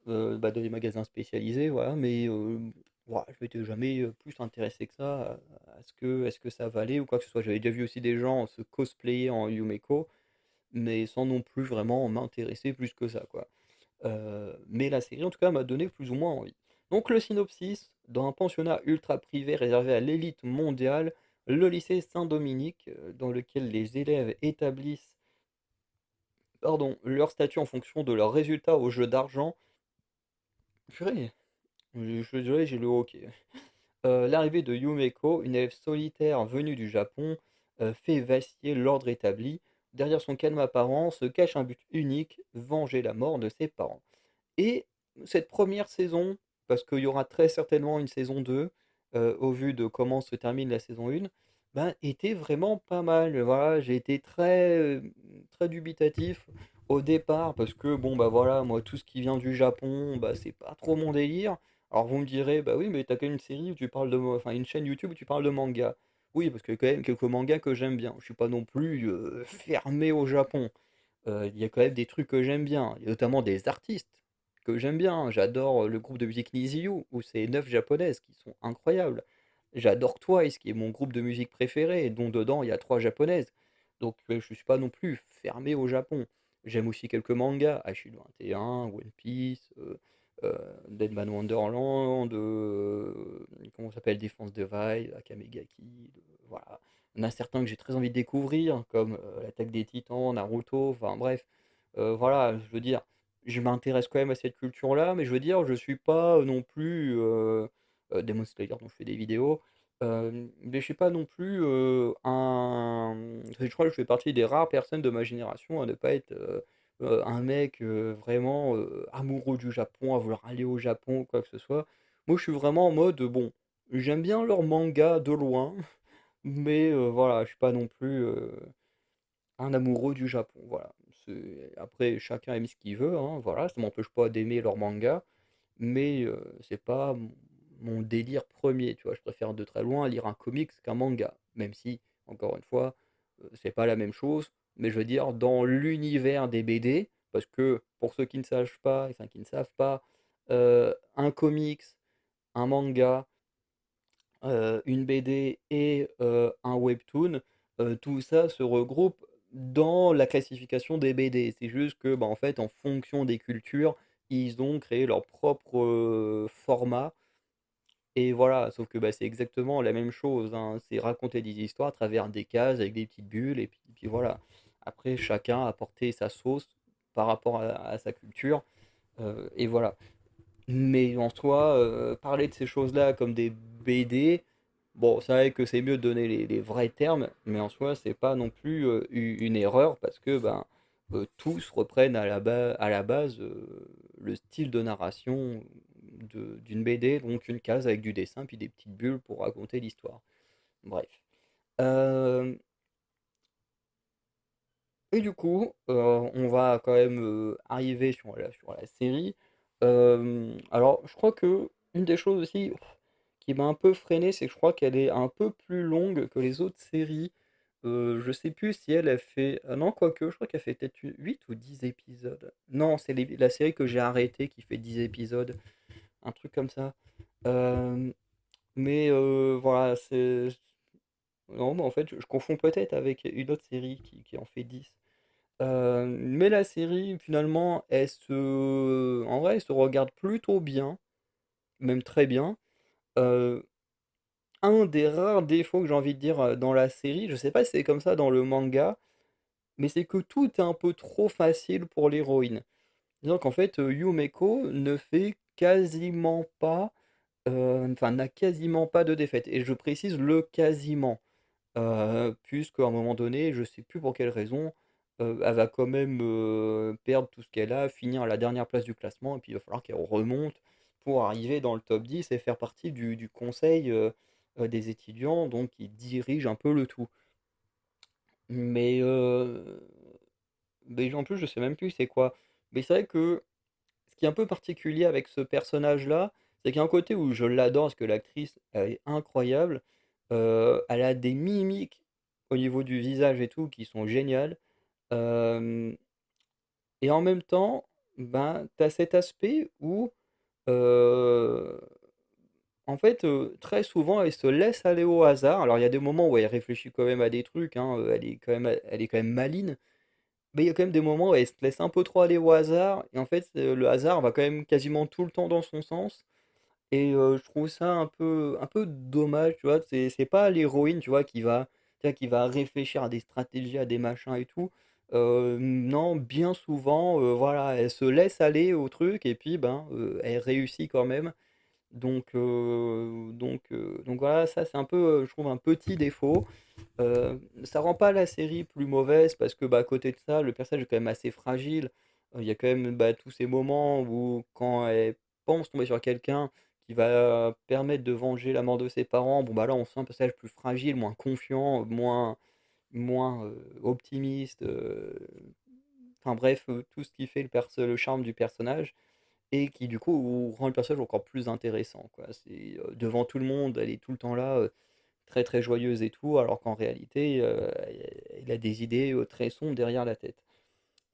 bah, dans des magasins spécialisés, voilà, mais voilà, je m'étais jamais plus intéressé que ça à ce que ça valait ou quoi que ce soit. J'avais déjà vu aussi des gens se cosplayer en Yumeko, mais sans non plus vraiment m'intéresser plus que ça, quoi. Mais la série, en tout cas, m'a donné plus ou moins envie. Donc le synopsis: dans un pensionnat ultra privé réservé à l'élite mondiale, le lycée Saint-Dominique, dans lequel les élèves établissent, pardon, leur statut en fonction de leurs résultats au jeu d'argent. Purée, je suis désolé, j'ai le hockey. L'arrivée de Yumeko, une élève solitaire venue du Japon, fait vaciller l'ordre établi. Derrière son calme apparent se cache un but unique: venger la mort de ses parents. Et cette première saison, parce qu'il y aura très certainement une saison 2, au vu de comment se termine la saison 1, ben, était vraiment pas mal. Voilà, j'ai été très dubitatif au départ parce que bon bah voilà, moi tout ce qui vient du Japon, bah c'est pas trop mon délire. Alors vous me direz, bah oui, mais t'as quand même une série où tu parles enfin une chaîne YouTube où tu parles de manga. Oui, parce qu'il y a quand même quelques mangas que j'aime bien. Je suis pas non plus fermé au Japon. Il y a quand même des trucs que j'aime bien. Il y a notamment des artistes que j'aime bien. J'adore le groupe de musique Niziu, où c'est 9 japonaises qui sont incroyables. J'adore Twice, qui est mon groupe de musique préféré, dont dedans il y a 3 japonaises. Donc je suis pas non plus fermé au Japon. J'aime aussi quelques mangas, Aishino 21, One Piece, Deadman Wonderland, comment ça s'appelle, Defense Divide, Akamegaki, voilà. Il y en a certains que j'ai très envie de découvrir, comme l'Attaque des Titans, Naruto, enfin bref, voilà, je veux dire. je m'intéresse quand même à cette culture-là, mais je veux dire, je suis pas non plus, Demon Slayer dont je fais des vidéos, mais je suis pas non plus, je crois que je fais partie des rares personnes de ma génération à ne pas être, un mec, vraiment, amoureux du Japon, à vouloir aller au Japon ou quoi que ce soit. Moi, je suis vraiment en mode, bon, j'aime bien leurs mangas de loin, mais voilà, je suis pas non plus, un amoureux du Japon, voilà. Après, chacun aime ce qu'il veut, hein, voilà, ça m'empêche pas d'aimer leur manga, mais c'est pas mon délire premier, tu vois? Je préfère de très loin lire un comics qu'un manga, même si, encore une fois, c'est pas la même chose, mais je veux dire dans l'univers des BD, parce que pour ceux qui ne sachent pas, enfin qui ne savent pas, un comics, un manga, une BD et un webtoon, tout ça se regroupe dans la classification des BD. C'est juste que, bah, en fait, en fonction des cultures, ils ont créé leur propre, format et voilà. Sauf que, bah, c'est exactement la même chose, hein. C'est raconter des histoires à travers des cases avec des petites bulles et puis voilà. Après chacun a apporté sa sauce par rapport à sa culture, et voilà. Mais en soi, parler de ces choses-là comme des BD, bon, c'est vrai que c'est mieux de donner les vrais termes, mais en soi, c'est pas non plus une erreur parce que ben, tous reprennent à la base le style de narration d'une BD, donc une case avec du dessin, puis des petites bulles pour raconter l'histoire. Bref. Euh, et du coup, on va quand même arriver sur la série. Alors, je crois que une des choses aussi qui m'a un peu freiné, c'est que je crois qu'elle est un peu plus longue que les autres séries. Je sais plus si elle a fait. Ah non, quoique, je crois qu'elle fait peut-être 8 ou 10 épisodes. Non, c'est la série que j'ai arrêtée qui fait 10 épisodes, un truc comme ça. Euh, mais voilà, c'est. Non, mais en fait, je confonds peut-être avec une autre série qui en fait 10. Mais la série, finalement, en vrai, elle se regarde plutôt bien, même très bien. Euh, un des rares défauts que j'ai envie de dire dans la série, je sais pas si c'est comme ça dans le manga, mais c'est que tout est un peu trop facile pour l'héroïne. Disons qu'en fait, Yumeko ne fait quasiment pas, enfin, n'a quasiment pas de défaite. Et je précise le quasiment. Puisqu'à un moment donné, je sais plus pour quelle raison, elle va quand même, perdre tout ce qu'elle a, finir à la dernière place du classement et puis il va falloir qu'elle remonte pour arriver dans le top 10 et faire partie du conseil, des étudiants, donc qui dirige un peu le tout. Mais, en plus, je sais même plus c'est quoi. Mais c'est vrai que ce qui est un peu particulier avec ce personnage-là, c'est qu'il y a un côté où je l'adore parce que l'actrice, elle est incroyable. Elle a des mimiques au niveau du visage et tout qui sont géniales. Hem et en même temps, ben, tu as cet aspect où, heu, en fait, très souvent, elle se laisse aller au hasard. Alors il y a des moments où elle réfléchit quand même à des trucs, hein, elle est quand même maligne. Mais il y a quand même des moments où elle se laisse un peu trop aller au hasard et en fait, le hasard va quand même quasiment tout le temps dans son sens et je trouve ça un peu dommage, tu vois? C'est pas l'héroïne, tu vois, qui va réfléchir à des stratégies, à des machins et tout. Non, bien souvent, voilà, elle se laisse aller au truc et puis, ben, elle réussit quand même. Donc voilà, ça c'est un peu, je trouve un petit défaut. Ça rend pas la série plus mauvaise parce que, bah, à côté de ça, le personnage est quand même assez fragile. Il y a quand même, bah, tous ces moments où quand elle pense tomber sur quelqu'un qui va permettre de venger la mort de ses parents, bon, bah, là, on sent un personnage plus fragile, moins confiant, moins, optimiste, enfin bref, tout ce qui fait le charme du personnage et qui du coup rend le personnage encore plus intéressant, quoi. C'est, devant tout le monde, elle est tout le temps là, très, très joyeuse et tout, alors qu'en réalité, il a des idées, très sombres derrière la tête.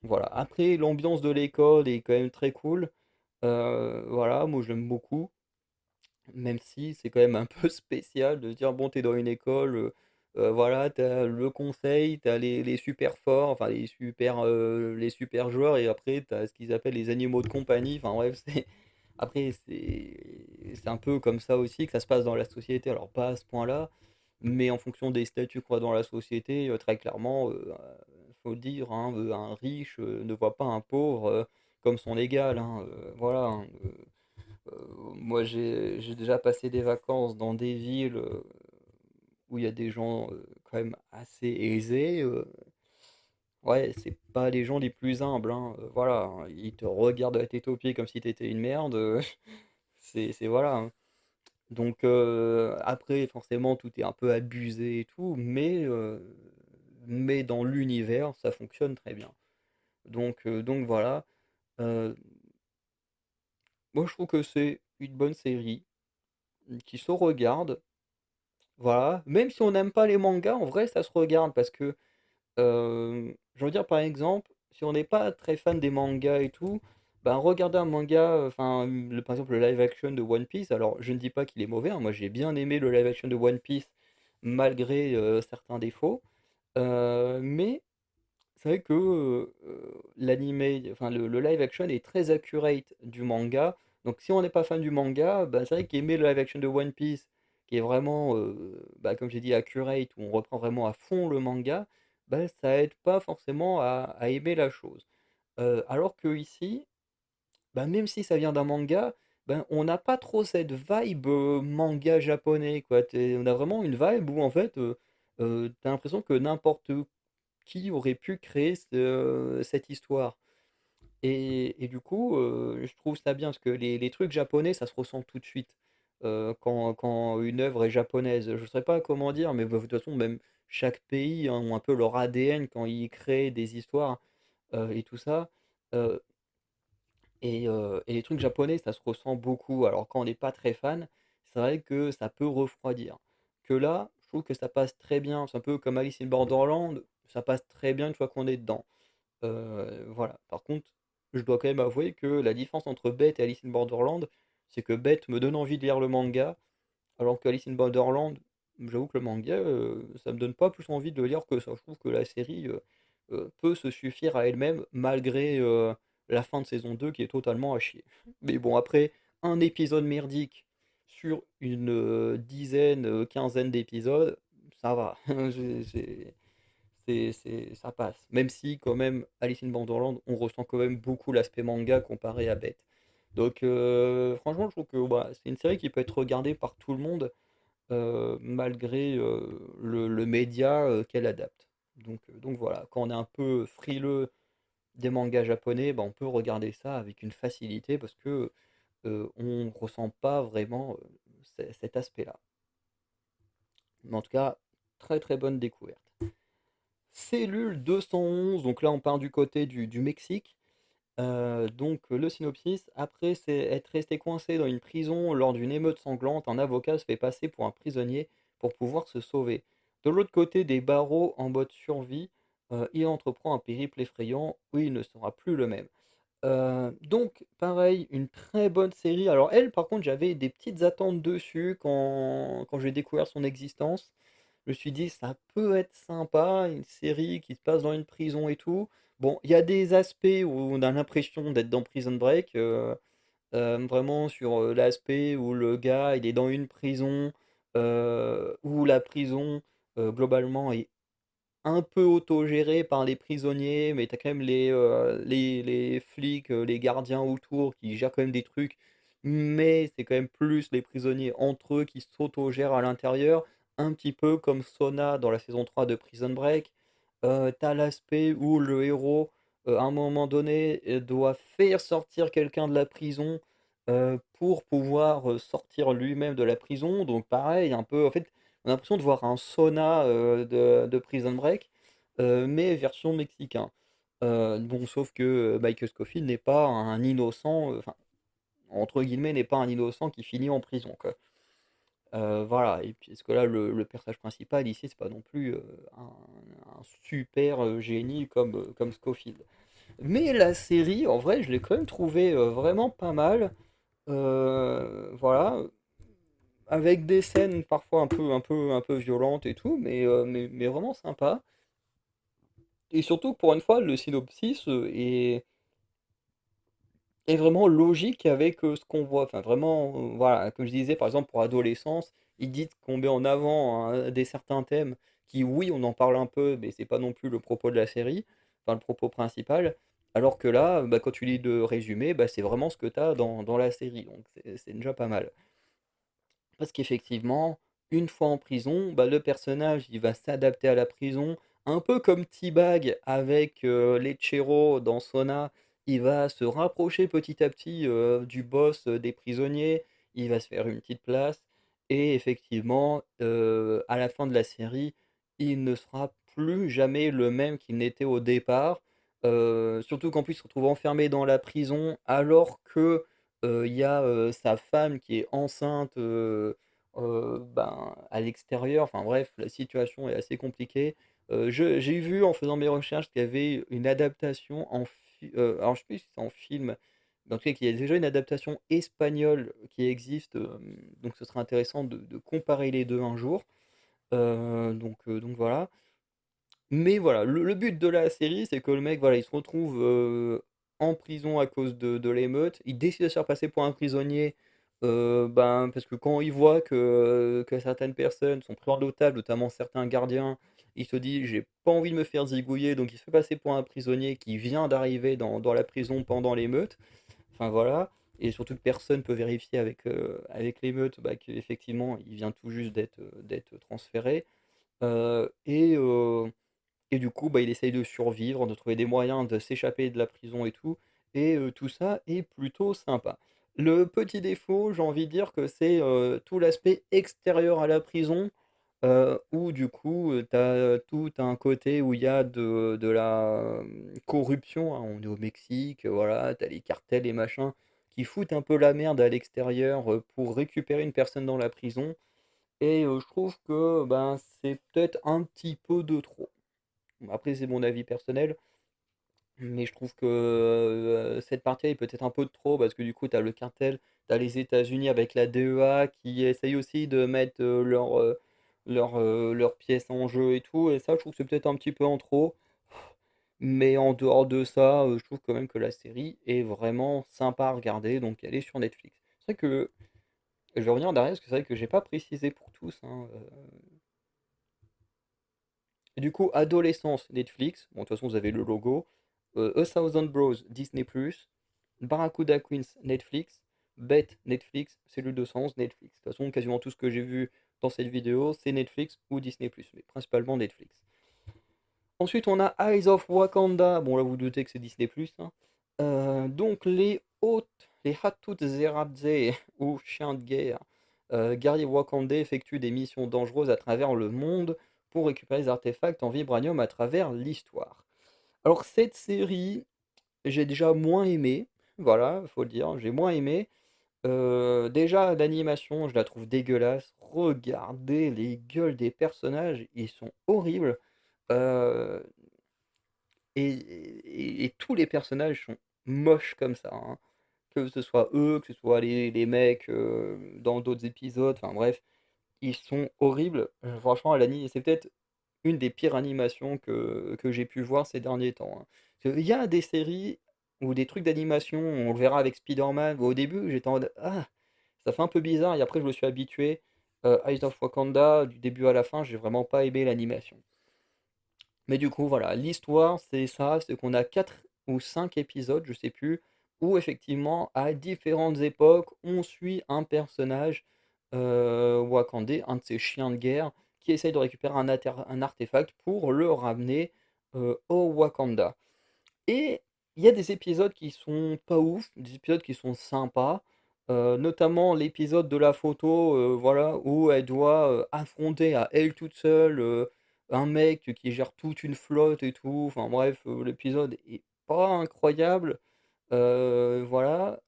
Voilà. Après, l'ambiance de l'école est quand même très cool. Voilà, moi je l'aime beaucoup, même si c'est quand même un peu spécial de se dire, bon, t'es dans une école, voilà, t'as le conseil, t'as les super forts, enfin les super joueurs, et après t'as ce qu'ils appellent les animaux de compagnie. Enfin bref, après, c'est un peu comme ça aussi que ça se passe dans la société. Alors pas à ce point-là, mais en fonction des statuts qu'on a dans la société, très clairement, faut le dire, hein, un riche ne voit pas un pauvre comme son égal, hein, voilà, hein, moi j'ai déjà passé des vacances dans des villes où il y a des gens quand même assez aisés. Ouais, c'est pas les gens les plus humbles, hein, voilà, hein, ils te regardent de la tête aux pieds comme si t'étais une merde. C'est voilà, hein. Donc après forcément tout est un peu abusé et tout, mais dans l'univers ça fonctionne très bien. Donc voilà, heu, moi je trouve que c'est une bonne série, qui se regarde, voilà. Même si on n'aime pas les mangas, en vrai ça se regarde parce que, je veux dire, par exemple, si on n'est pas très fan des mangas et tout, ben, regarder un manga, enfin, par exemple, le live action de One Piece, alors je ne dis pas qu'il est mauvais, hein, moi j'ai bien aimé le live action de One Piece malgré, certains défauts, mais c'est vrai que, l'animé, enfin le live action est très accurate du manga, donc si on n'est pas fan du manga, bah, c'est vrai qu'aimer le live action de One Piece, qui est vraiment, bah, comme j'ai dit accurate, où on reprend vraiment à fond le manga, bah, ça aide pas forcément à aimer la chose. Alors que ici, bah, même si ça vient d'un manga, ben, on n'a pas trop cette vibe, manga japonais, quoi. On a vraiment une vibe où en fait, tu l'impression que n'importe qui aurait pu créer cette histoire. Et du coup, je trouve ça bien parce que les trucs japonais, ça se ressent tout de suite, quand une œuvre est japonaise. Je ne saurais pas comment dire, mais bah, de toute façon, même chaque pays, hein, ont un peu leur ADN quand ils créent des histoires, et tout ça. Heu et les trucs japonais, ça se ressent beaucoup. Alors quand on n'est pas très fan, c'est vrai que ça peut refroidir. Que là, je trouve que ça passe très bien. C'est un peu comme Alice in Borderland, ça passe très bien une fois qu'on est dedans. Voilà. Par contre, je dois quand même avouer que la différence entre Bête et Alice in Borderland, c'est que Bête me donne envie de lire le manga, alors que Alice in Borderland, j'avoue que le manga, ça me donne pas plus envie de le lire que ça. Je trouve que la série, peut se suffire à elle-même malgré, la fin de saison 2 qui est totalement à chier. Mais bon après, un épisode merdique sur une, dizaine, quinzaine d'épisodes, ça va. Ça passe. Même si quand même Alice in Borderland, on ressent quand même beaucoup l'aspect manga comparé à Bête. Donc franchement, je trouve que, bah, c'est une série qui peut être regardée par tout le monde, malgré, le média, qu'elle adapte. Donc voilà, quand on est un peu frileux des mangas japonais, bah, on peut regarder ça avec une facilité parce que, on ressent pas vraiment, cet aspect-là. Mais en tout cas, très, très bonne découverte. Cellule 211, donc là on part du côté du Mexique. Donc le synopsis: après c'est être resté coincé dans une prison lors d'une émeute sanglante, un avocat se fait passer pour un prisonnier pour pouvoir se sauver. De l'autre côté des barreaux en mode survie, il entreprend un périple effrayant où il ne sera plus le même. Donc pareil, une très bonne série. Alors elle, par contre, j'avais des petites attentes dessus quand j'ai découvert son existence. Je me suis dit: «Ça peut être sympa, une série qui se passe dans une prison et tout». Bon, il y a des aspects où on a l'impression d'être dans Prison Break, vraiment sur, l'aspect où le gars, il est dans une prison, où la prison, globalement est un peu autogéré par les prisonniers, mais tu as quand même les flics, les gardiens autour qui gèrent quand même des trucs, mais c'est quand même plus les prisonniers entre eux qui s'autogèrent à l'intérieur, un petit peu comme Sona dans la saison 3 de Prison Break. Tu l'aspect où le héros, à un moment donné, doit faire sortir quelqu'un de la prison, pour pouvoir, sortir lui-même de la prison. Donc pareil, un peu en fait, on a l'impression de voir un Sona, de Prison Break, mais version mexicain. Bon, sauf que, Michael Scofield n'est pas un innocent, enfin, entre guillemets, «n'est pas un innocent qui finit en prison», quoi. Voilà, et puis parce que là, le personnage principal ici, c'est pas non plus, un super, génie comme Scofield. Mais la série, en vrai, je l'ai quand même trouvée, vraiment pas mal. Voilà, avec des scènes parfois un peu violentes et tout, mais vraiment sympa. Et surtout, pour une fois, le synopsis, est vraiment logique avec, ce qu'on voit. Enfin vraiment, voilà, comme je disais, par exemple, pour adolescence, il dit qu'on met en avant des certains thèmes qui, oui, on en parle un peu, mais c'est pas non plus le propos de la série, enfin le propos principal. Alors que là, bah, quand tu lis le résumé, bah, c'est vraiment ce que tu as dans la série, donc c'est déjà pas mal. Parce qu'effectivement, une fois en prison, bah, le personnage, il va s'adapter à la prison, un peu comme T-Bag avec, Lechero dans Sona. Il va se rapprocher petit à petit, du boss, des prisonniers. Il va se faire une petite place et effectivement, à la fin de la série, il ne sera plus jamais le même qu'il n'était au départ. Surtout qu'en plus, il se retrouve enfermé dans la prison alors que, il y a, sa femme qui est enceinte, ben, à l'extérieur. Enfin bref, la situation est assez compliquée. J'ai vu en faisant mes recherches qu'il y avait une adaptation alors je sais plus si c'est en film, mais en tout cas qu'il y a déjà une adaptation espagnole qui existe, donc ce serait intéressant de comparer les 2 un jour. Donc voilà. Mais voilà, le but de la série, c'est que le mec, voilà, il se retrouve, en prison à cause de l'émeute. Il décide de se faire passer pour un prisonnier, ben, parce que quand il voit que certaines personnes sont prises en otage, notamment certains gardiens, il se dit: «J'ai pas envie de me faire zigouiller», donc il se fait passer pour un prisonnier qui vient d'arriver dans la prison pendant l'émeute. Enfin voilà, et surtout que personne peut vérifier avec l'émeute, bah, qu'effectivement il vient tout juste d'être transféré, heu et heu et du coup, bah, il essaye de survivre, de trouver des moyens de s'échapper de la prison et tout, et tout ça est plutôt sympa. Le petit défaut, j'ai envie de dire que c'est, tout l'aspect extérieur à la prison, où du coup, tu as tout un côté où il y a de la, corruption, hein. On est au Mexique, voilà, tu as les cartels et machins qui foutent un peu la merde à l'extérieur, pour récupérer une personne dans la prison, et je trouve que, ben, c'est peut-être un petit peu de trop. Bon, après, c'est mon avis personnel, mais je trouve que, cette partie est peut-être un peu de trop parce que du coup, tu as le cartel, tu as les États-Unis avec la DEA qui essayent aussi de mettre, leurs pièces en jeu et tout, et ça, je trouve que c'est peut-être un petit peu en trop. Mais en dehors de ça, je trouve quand même que la série est vraiment sympa à regarder, donc elle est sur Netflix. C'est vrai que je vais revenir en arrière parce que c'est vrai que j'ai pas précisé pour tous, hein, et du coup, adolescence, Netflix. Bon, de toute façon, vous avez le logo. A Thousand Bros, Disney+. Barracuda Queens, Netflix. Bête, Netflix. Cellule 211, Netflix. De toute façon, quasiment tout ce que j'ai vu dans cette vidéo, c'est Netflix ou Disney+, mais principalement Netflix. Ensuite, on a Eyes of Wakanda. Bon, là, vous doutez que c'est Disney+, hein. Donc, les Hattuseraze, ou chiens de guerre, guerriers wakandais effectuent des missions dangereuses à travers le monde pour récupérer des artefacts en vibranium à travers l'histoire. Alors, cette série, j'ai déjà moins aimé. Voilà, faut le dire, j'ai moins aimé. Déjà, l'animation, je la trouve dégueulasse. Regardez les gueules des personnages, ils sont horribles. Euh, et tous les personnages sont moches comme ça, hein. Que ce soit eux, que ce soit les mecs, dans d'autres épisodes, enfin bref, ils sont horribles. Franchement, c'est peut-être une des pires animations que j'ai pu voir ces derniers temps, hein. Il y a des séries ou des trucs d'animation, on le verra avec Spider-Man, où au début j'étais en mode: «Ah, ça fait un peu bizarre», et après je me suis habitué. Eyes of Wakanda, du début à la fin, j'ai vraiment pas aimé l'animation. Mais du coup, voilà, l'histoire, c'est ça, c'est qu'on a 4 ou 5 épisodes, je sais plus, où effectivement, à différentes époques, on suit un personnage, wakandais, un de ces chiens de guerre, qui essaye de récupérer un artefact pour le ramener, au Wakanda. Et il y a des épisodes qui sont pas ouf, des épisodes qui sont sympas, notamment l'épisode de la photo, voilà, où elle doit, affronter à elle toute seule, un mec qui gère toute une flotte et tout. Enfin bref, l'épisode est pas incroyable, voilà.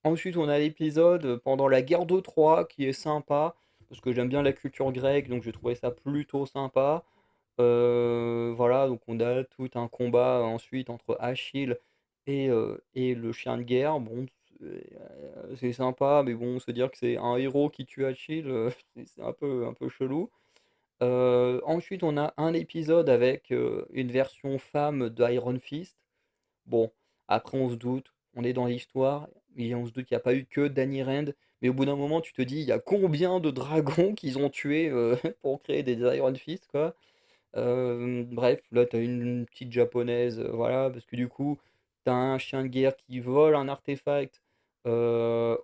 Ensuite, on a l'épisode pendant la guerre de Troie qui est sympa, parce que j'aime bien la culture grecque, donc j'ai trouvé ça plutôt sympa. Voilà, donc on a tout un combat ensuite entre Achille et le chien de guerre. Bon, c'est sympa, mais bon, se dire que c'est un héros qui tue Achille, c'est un peu chelou. Ensuite, on a un épisode avec, une version femme d'Iron Fist. Bon, après on se doute, on est dans l'histoire et on se doute qu'il n'y a pas eu que Danny Rand, mais au bout d'un moment, tu te dis: «Il y a combien de dragons qu'ils ont tués, pour créer des Iron Fist, quoi?» Bref, là, t'as une petite japonaise, voilà, parce que du coup, t'as un chien de guerre qui vole un artefact à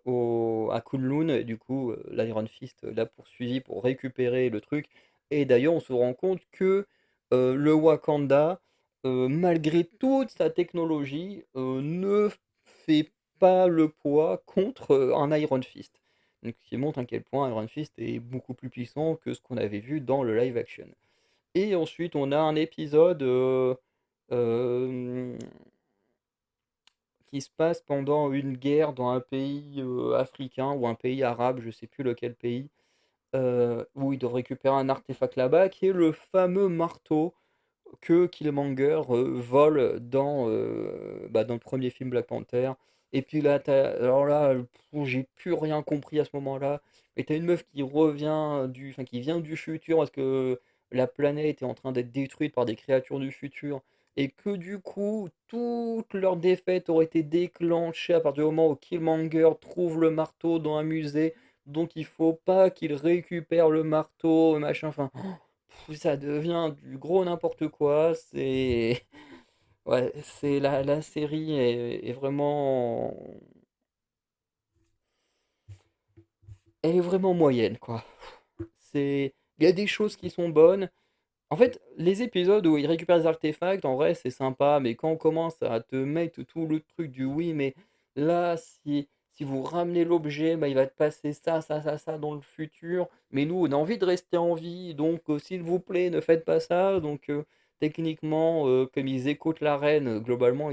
Kunlun, et du coup, l'Iron Fist l'a poursuivi pour récupérer le truc. Et d'ailleurs, on se rend compte que le Wakanda, malgré toute sa technologie, ne fait pas le poids contre un Iron Fist. Donc, ce qui montre à quel point Iron Fist est beaucoup plus puissant que ce qu'on avait vu dans le live action. Et ensuite, on a un épisode hem, qui se passe pendant une guerre dans un pays africain ou un pays arabe, je sais plus lequel pays, où ils doivent récupérer un artefact là-bas qui est le fameux marteau que Killmonger vole dans le premier film Black Panther. Et puis là, alors là, j'ai plus rien compris à ce moment-là. Et t'as une meuf qui revient enfin qui vient du futur parce que la planète est en train d'être détruite par des créatures du futur. Et que du coup, toute leur défaite aurait été déclenchée à partir du moment où Killmonger trouve le marteau dans un musée. Donc il faut pas qu'il récupère le marteau, machin, enfin. Ça devient du gros n'importe quoi. C'est ouais, c'est la série est vraiment elle est vraiment moyenne, quoi. Il y a des choses qui sont bonnes. En fait, les épisodes où ils récupèrent des artefacts, en vrai, c'est sympa, mais quand on commence à te mettre tout le truc du oui, mais là, si vous ramenez l'objet, bah, il va te passer ça, ça, ça, ça dans le futur. Mais nous, on a envie de rester en vie, donc s'il vous plaît, ne faites pas ça. Donc, techniquement, comme ils écoutent la reine, globalement,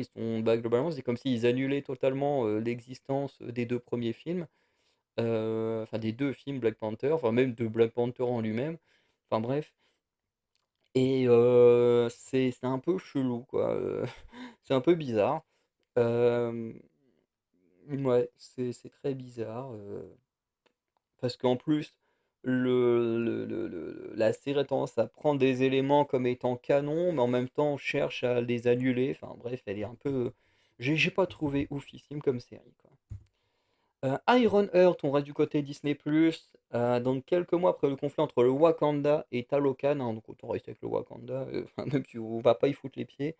c'est comme s'ils annulaient totalement l'existence des deux premiers films, enfin des deux films Black Panther, enfin même de Black Panther en lui-même. Enfin bref. Et c'est un peu chelou, quoi, c'est un peu bizarre. Hem, mouais, c'est très bizarre, parce qu'en plus, la série a tendance à prendre des éléments comme étant canon, mais en même temps cherche à les annuler. Enfin bref, elle est un peu j'ai pas trouvé oufissime comme série, quoi. Iron Heart, on reste du côté Disney+, donc quelques mois après le conflit entre le Wakanda et Talokan, hein, donc autant rester avec le Wakanda, enfin même si on va pas y foutre les pieds.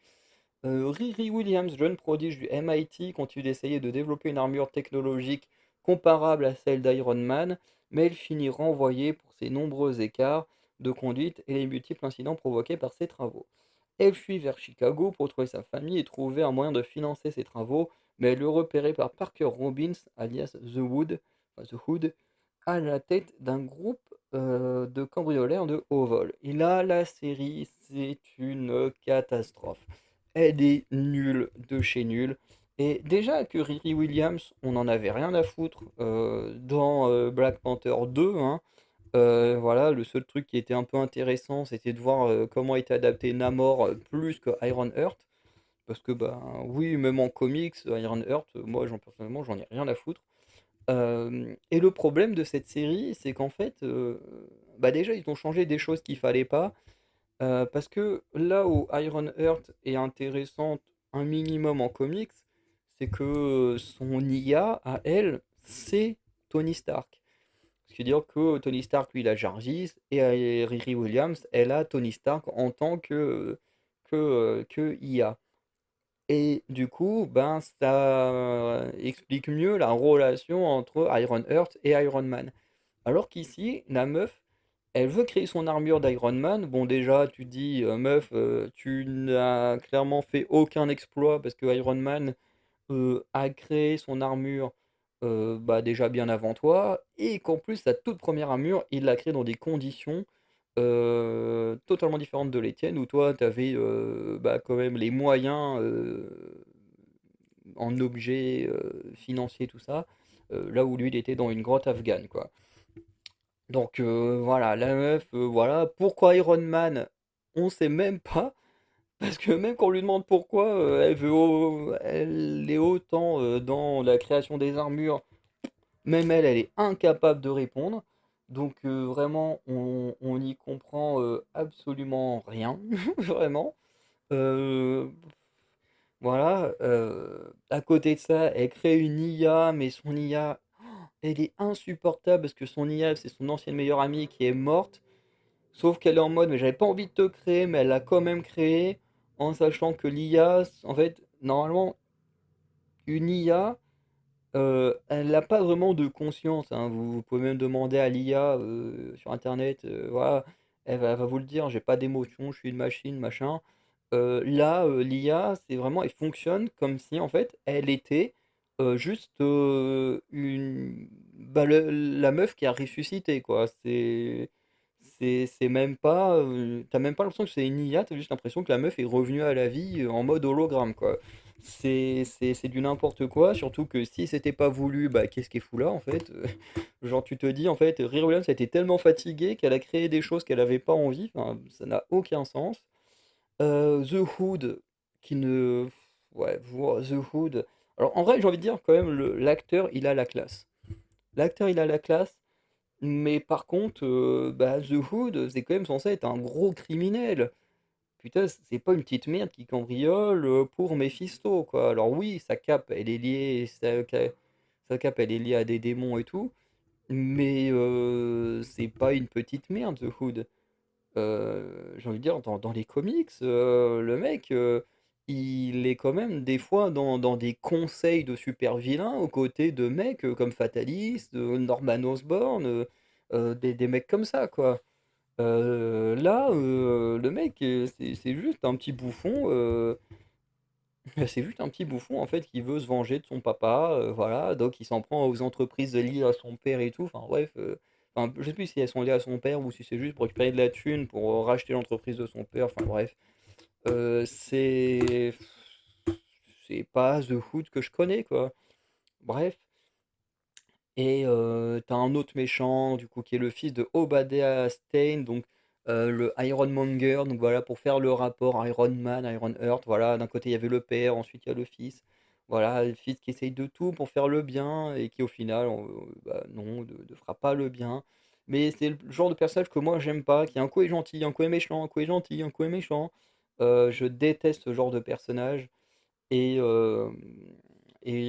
Riri Williams, jeune prodige du MIT, continue d'essayer de développer une armure technologique comparable à celle d'Iron Man, mais elle finit renvoyée pour ses nombreux écarts de conduite et les multiples incidents provoqués par ses travaux. Elle fuit vers Chicago pour trouver sa famille et trouver un moyen de financer ses travaux, mais elle est repérée par Parker Robbins, alias The Hood, à la tête d'un groupe de cambrioleurs de haut vol. Et là, la série, c'est une catastrophe. Elle est nulle de chez nulle. Et déjà que Riri Williams, on n'en avait rien à foutre dans Black Panther 2, hein. Voilà, le seul truc qui était un peu intéressant, c'était de voir comment était adapté Namor plus que Iron Heart. Parce que, bah, oui, même en comics, Iron Heart, moi, personnellement, j'en ai rien à foutre. Et le problème de cette série, c'est qu'en fait, bah, déjà, ils ont changé des choses qu'il fallait pas. Parce que là où Iron Heart est intéressante un minimum en comics, c'est que son IA à elle, c'est Tony Stark. C'est-à-dire que Tony Stark, lui, il a Jarvis, et Riri Williams, elle a Tony Stark en tant que IA. Et du coup, ben, ça explique mieux la relation entre Iron Heart et Iron Man. Alors qu'ici, la meuf, elle veut créer son armure d'Iron Man. Bon, déjà, tu dis, meuf, tu n'as clairement fait aucun exploit parce que Iron Man a créé son armure bah, déjà bien avant toi. Et qu'en plus, sa toute première armure, il l'a créée dans des conditions totalement différentes de les tiennes, où toi, tu avais bah, quand même les moyens en objets financiers, tout ça. Là où lui, il était dans une grotte afghane, quoi. Donc voilà, la meuf, voilà. Pourquoi Iron Man? On sait même pas, parce que même quand on lui demande pourquoi, elle est autant dans la création des armures, même elle, elle est incapable de répondre. Donc vraiment, on n'y comprend absolument rien, vraiment. Euh, voilà. À côté de ça, elle crée une IA, mais son IA, elle est insupportable parce que son IA, c'est son ancienne meilleure amie qui est morte. Sauf qu'elle est en mode, mais j'avais pas envie de te créer, mais elle l'a quand même créé, en sachant que l'IA, en fait, normalement, une IA, elle n'a pas vraiment de conscience, hein. Vous pouvez même demander à l'IA sur Internet, voilà, elle va vous le dire, j'ai pas d'émotion, je suis une machine, machin. Là, l'IA, c'est vraiment, elle fonctionne comme si en fait, elle était juste bah, la meuf qui a ressuscité, quoi. C'est même pas, t'as même pas l'impression que c'est une IA, t'as juste l'impression que la meuf est revenue à la vie en mode hologramme, quoi. C'est du n'importe quoi, surtout que si c'était pas voulu, bah qu'est-ce qu'elle fout là en fait? Genre tu te dis en fait, Riri Williams a été tellement fatiguée qu'elle a créé des choses qu'elle avait pas envie, enfin ça n'a aucun sens. The Hood qui ne ouais, The Hood. Alors en vrai, j'ai envie de dire quand même l'acteur, il a la classe. L'acteur, il a la classe, mais par contre, bah, The Hood, c'est quand même censé être un gros criminel. Putain, c'est pas une petite merde qui cambriole pour Mephisto, quoi. Alors oui, sa cape, elle est liée, sa cape, elle est liée à des démons et tout, mais c'est pas une petite merde, The Hood. J'ai envie de dire, dans les comics, le mec, il est quand même des fois dans des conseils de super vilains aux côtés de mecs comme Fatalist, Norman Osborn, des mecs comme ça, quoi. Là, le mec, c'est juste un petit bouffon, c'est juste un petit bouffon en fait qui veut se venger de son papa, voilà, donc il s'en prend aux entreprises liées à son père et tout. Enfin bref, enfin, je sais plus si elles sont liées à son père ou si c'est juste pour récupérer de la thune pour racheter l'entreprise de son père. Enfin bref, c'est pas The Hood que je connais, quoi. Bref. Et tu un autre méchant, du coup, qui est le fils de Obadiah Stane, donc le Ironmonger, donc voilà, pour faire le rapport Iron Man, Iron Heart, voilà, d'un côté il y avait le père, ensuite il y a le fils, voilà, le fils qui essaye de tout pour faire le bien, et qui au final, bah, non, ne fera pas le bien. Mais c'est le genre de personnage que moi j'aime pas, qui un coup est gentil, un coup est méchant, un coup est gentil, un coup est méchant. Je déteste ce genre de personnage. Et,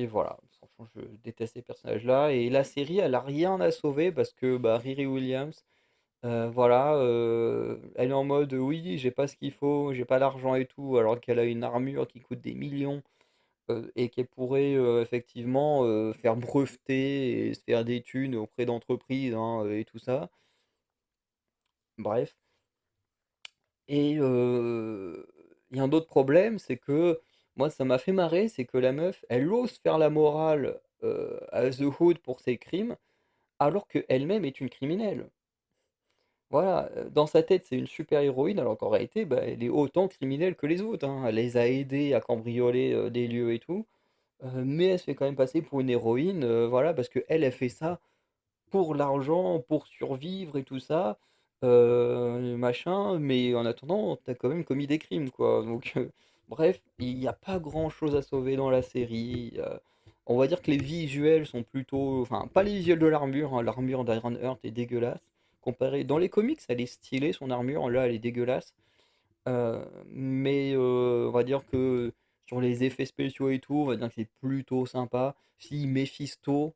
voilà, franchement, je déteste ces personnages-là. Et la série, elle a rien à sauver parce que bah, Riri Williams, voilà, elle est en mode oui, j'ai pas ce qu'il faut, j'ai pas l'argent et tout, alors qu'elle a une armure qui coûte des millions et qu'elle pourrait effectivement faire breveter et se faire des thunes auprès d'entreprises, hein, et tout ça. Bref. Et il y a un autre problème, c'est que moi, ça m'a fait marrer, c'est que la meuf, elle ose faire la morale à The Hood pour ses crimes, alors qu'elle-même est une criminelle. Voilà, dans sa tête, c'est une super héroïne, alors qu'en réalité, bah, elle est autant criminelle que les autres, hein. Elle les a aidés à cambrioler des lieux et tout, mais elle se fait quand même passer pour une héroïne, voilà, parce que elle fait ça pour l'argent, pour survivre et tout ça, machin, mais en attendant, t'as quand même commis des crimes, quoi. Donc, bref, il n'y a pas grand-chose à sauver dans la série. On va dire que les visuels sont plutôt, enfin, pas les visuels de l'armure, hein. L'armure d'Iron Heart est dégueulasse. Comparé dans les comics, elle est stylée, son armure, là, elle est dégueulasse. Mais on va dire que sur les effets spéciaux et tout, on va dire que c'est plutôt sympa. Si Mephisto,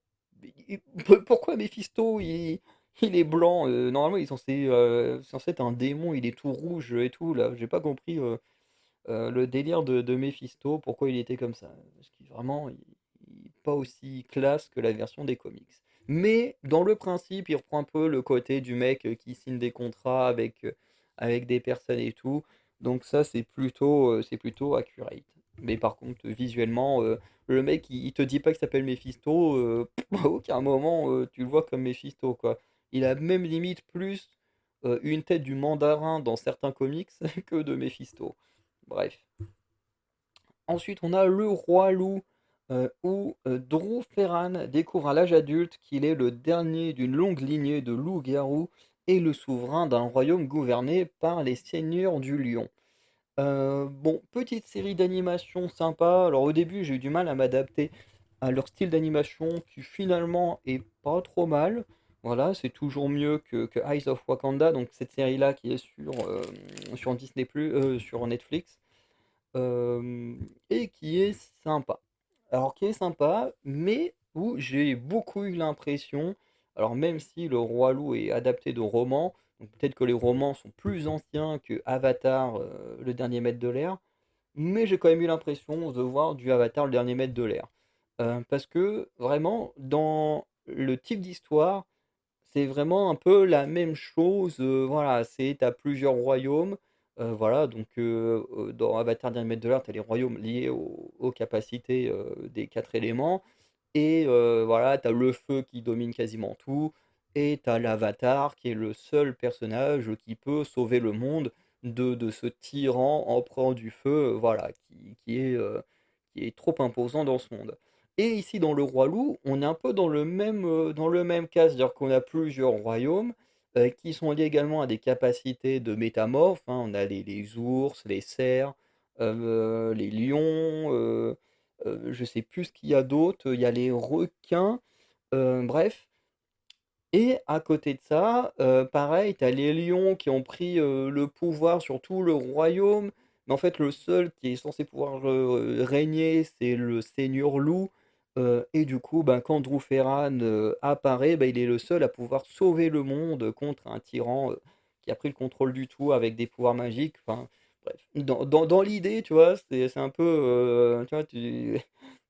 pourquoi Mephisto il est blanc? Normalement il est censé être un démon, il est tout rouge et tout là. J'ai pas compris le délire de Mephisto, pourquoi il était comme ça. Parce qu'il vraiment il est pas aussi classe que la version des comics. Mais dans le principe, il reprend un peu le côté du mec qui signe des contrats avec des personnes et tout. Donc ça, c'est plutôt accurate. Mais par contre, visuellement, le mec, il te dit pas qu'il s'appelle Mephisto, à aucun moment tu le vois comme Mephisto, quoi. Il a même limite plus une tête du mandarin dans certains comics que de Mephisto. Bref. Ensuite, on a le roi loup, où Drew Ferran découvre à l'âge adulte qu'il est le dernier d'une longue lignée de loups-garous et le souverain d'un royaume gouverné par les seigneurs du lion. Bon, petite série d'animation sympa. Alors au début, j'ai eu du mal à m'adapter à leur style d'animation qui finalement est pas trop mal. Voilà, c'est toujours mieux que Eyes of Wakanda, donc cette série-là qui est sur Disney+, sur Netflix, et qui est sympa. Alors qui est sympa, mais où j'ai beaucoup eu l'impression Alors même si le Roi Loup est adapté de romans, donc peut-être que les romans sont plus anciens que Avatar, le dernier maître de l'air, mais j'ai quand même eu l'impression de voir du Avatar, le dernier maître de l'air. Parce que vraiment, dans le type d'histoire, c'est vraiment un peu la même chose, voilà, c'est tu plusieurs royaumes, voilà, donc dans Avatar: Dernier maître de l'air, tu as les royaumes liés aux capacités, des 4 éléments et voilà, tu as le feu qui domine quasiment tout et tu as l'Avatar qui est le seul personnage qui peut sauver le monde de ce tyran empereur du feu, voilà, qui est trop imposant dans ce monde. Et ici, dans Le Roi Loup, on est un peu dans le même cas, c'est-à-dire qu'on a plusieurs royaumes qui sont liés également à des capacités de métamorphes, hein. On a les ours, les cerfs, les lions, je sais plus ce qu'il y a d'autre, il y a les requins, bref. Et à côté de ça, pareil, tu as les lions qui ont pris, le pouvoir sur tout le royaume, mais en fait, le seul qui est censé pouvoir, régner, c'est le seigneur loup, et du coup, ben, quand Drouferran, apparaît, bah, il est le seul à pouvoir sauver le monde contre un tyran, qui a pris le contrôle du tout avec des pouvoirs magiques. Enfin, bref, dans l'idée, tu vois, c'est un peu, tu vois, tu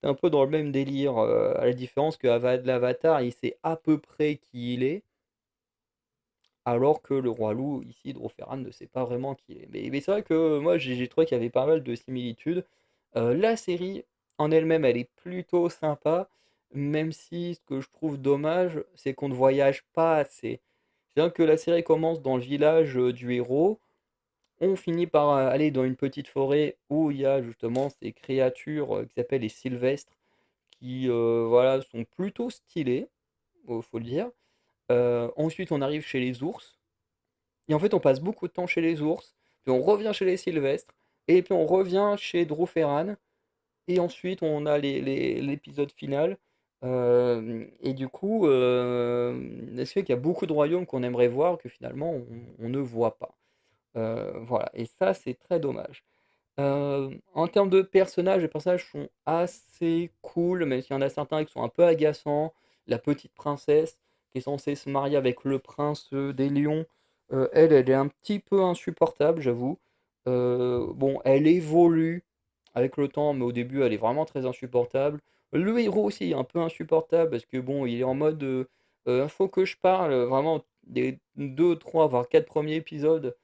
un peu dans le même délire, à la différence que l'Avatar, il sait à peu près qui il est, alors que le Roi Loup, ici, Dro-Ferran ne sait pas vraiment qui il est. Mais c'est vrai que moi, j'ai trouvé qu'il y avait pas mal de similitudes. La série, en elle-même, elle est plutôt sympa, même si ce que je trouve dommage, c'est qu'on ne voyage pas assez. C'est-à-dire que la série commence dans le village, du héros, on finit par, aller dans une petite forêt où il y a justement ces créatures, qui s'appellent les Sylvestres, qui, voilà, sont plutôt stylés, faut le dire. Ensuite, on arrive chez les ours et en fait, on passe beaucoup de temps chez les ours, puis on revient chez les Sylvestres et puis on revient chez Drouferran et ensuite on a l'épisode final, et du coup, ce fait qu'il y a beaucoup de royaumes qu'on aimerait voir que finalement on ne voit pas. Voilà et ça, c'est très dommage. En termes de personnages, les personnages sont assez cool, même s'il y en a certains qui sont un peu agaçants. La petite princesse qui est censée se marier avec le prince, des lions, elle est un petit peu insupportable, j'avoue. Bon, elle évolue avec le temps, mais au début, elle est vraiment très insupportable. Le héros aussi est un peu insupportable parce que bon, il est en mode, «Faut que je parle», vraiment des 2, 3, voire 4 premiers épisodes.